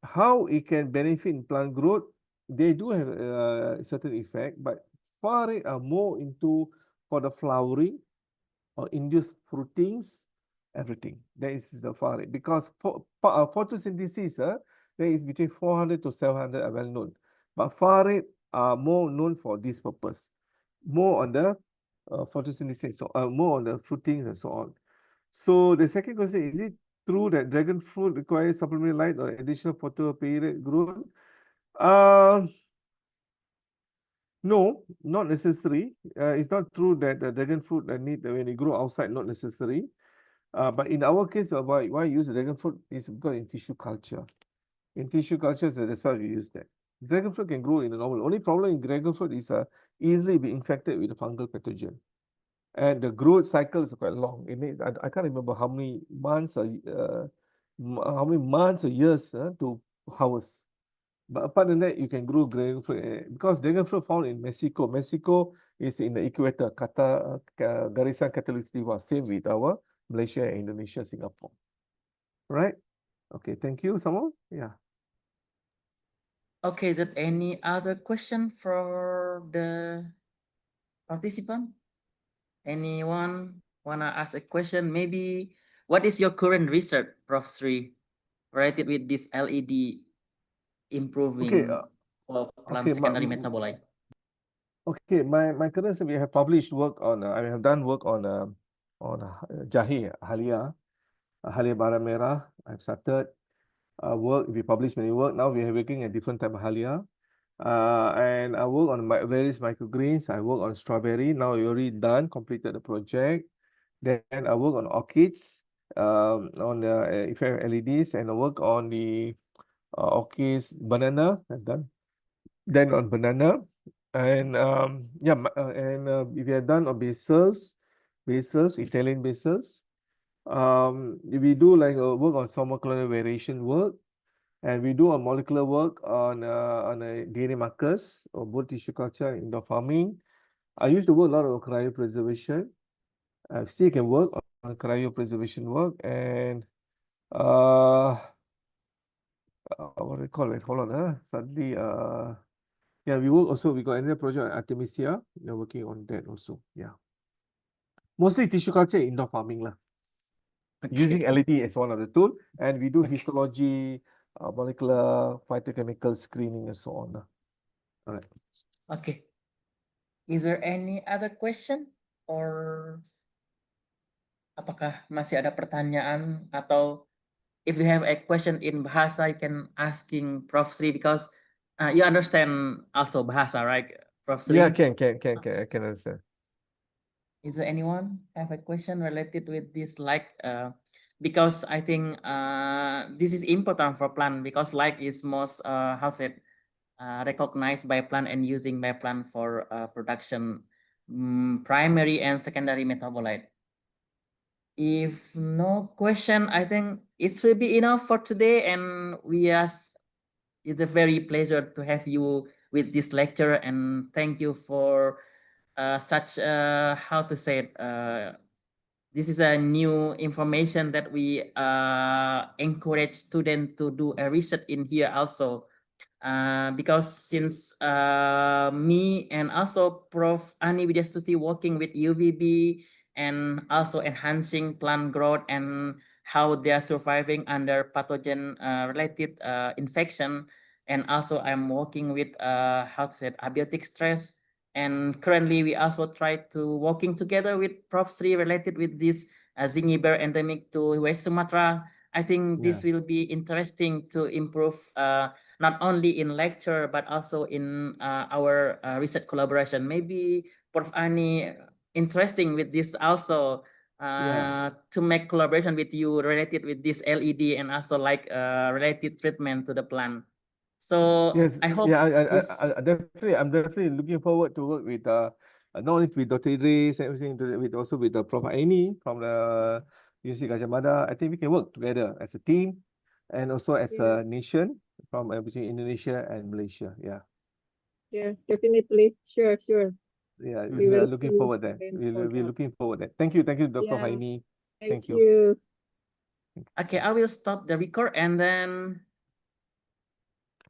How it can benefit in plant growth? They do have a certain effect, but far rate are more into for the flowering or induced fruitings, everything. That is the far rate because for photosynthesis, there is between 400 to 700 are well known, but far rate are more known for this purpose, more on the photosynthesis, so more on the fruitings and so on. So the second question, is it true that dragon fruit requires supplementary light or additional photo period growth? Uh, no, not necessary. It's not true that the dragon fruit need when they grow outside, not necessary. But in our case, why use dragon fruit is because in tissue culture. In tissue culture, so that's why we use that. Dragon fruit can grow in a normal. Only problem in dragon fruit is easily be infected with a fungal pathogen. And the growth cycle is quite long. It needs, I can't remember how many months or years to harvest. But apart than that, you can grow dragon fruit because dragon fruit found in Mexico. Mexico is in the equator, garisan khatulistiwa, same with our Malaysia, Indonesia, Singapore. Right? Okay, thank you, Samuel. Yeah. Okay, is there any other question for the participant? Anyone wanna ask a question? Maybe what is your current research, Prof. Sri, related with this LED improving for plant okay, secondary metabolite? okay, my current we have published work on I have done work on jahe halia bara merah. I've started work. We published many work. Now we are working at different type of halia. And I work on various microgreens. I work on strawberry. Now we already done, completed the project. Then I work on orchids, on the effect of LEDs, and I work on the orchids, banana. I've done. Then on banana, and yeah, if you have done on basils, Italian basils. We do like work on pharmacological variation work, and we do a molecular work on a DNA markers or both tissue culture and indoor farming. I used to work a lot on cryopreservation. I still can work on cryopreservation work and what do you call it? Hold on, suddenly yeah, we got another project on Artemisia. We're working on that also. Yeah. Mostly tissue culture, indoor farming lah. Using LED as one of the tool, and we do histology, molecular, phytochemical screening, and so on. All right. Okay. Is there any other question or apakah masih ada pertanyaan atau if you have a question in bahasa you can asking Prof Sri because you understand also bahasa, right, Prof Sri? Yeah, can I can understand. Is there anyone have a question related with this like because I think this is important for plant because light is most how said recognized by plant and using by plant for production primary and secondary metabolite. If no question, I think it will be enough for today, and it's a very pleasure to have you with this lecture, and thank you for such how to say it. This is a new information that we encourage students to do a research in here also. Because since me and also Prof. Ani Widyastuti working with UVB and also enhancing plant growth and how they are surviving under pathogen related infection. And also I'm working with how to say it, abiotic stress. And currently we also try to working together with Prof. Sri related with this zingiber endemic to West Sumatra. I think this will be interesting to improve not only in lecture but also in our research collaboration. Maybe Prof. Ani interesting with this also to make collaboration with you related with this LED and also like related treatment to the plant. So Yes, I hope yeah, this I'm definitely looking forward to work with not only with Dr. Idris and everything, with also with Prof. Aini from the University Gajah Mada. I think we can work together as a team and also as a nation from between Indonesia and Malaysia. Yeah. Yeah, definitely. Sure, sure. Yeah, We we are will looking see forward there. Sains We're program. looking forward there. Thank you, Dr. Yeah, Haini. thank Thank you. you. Okay, I will stop the record and then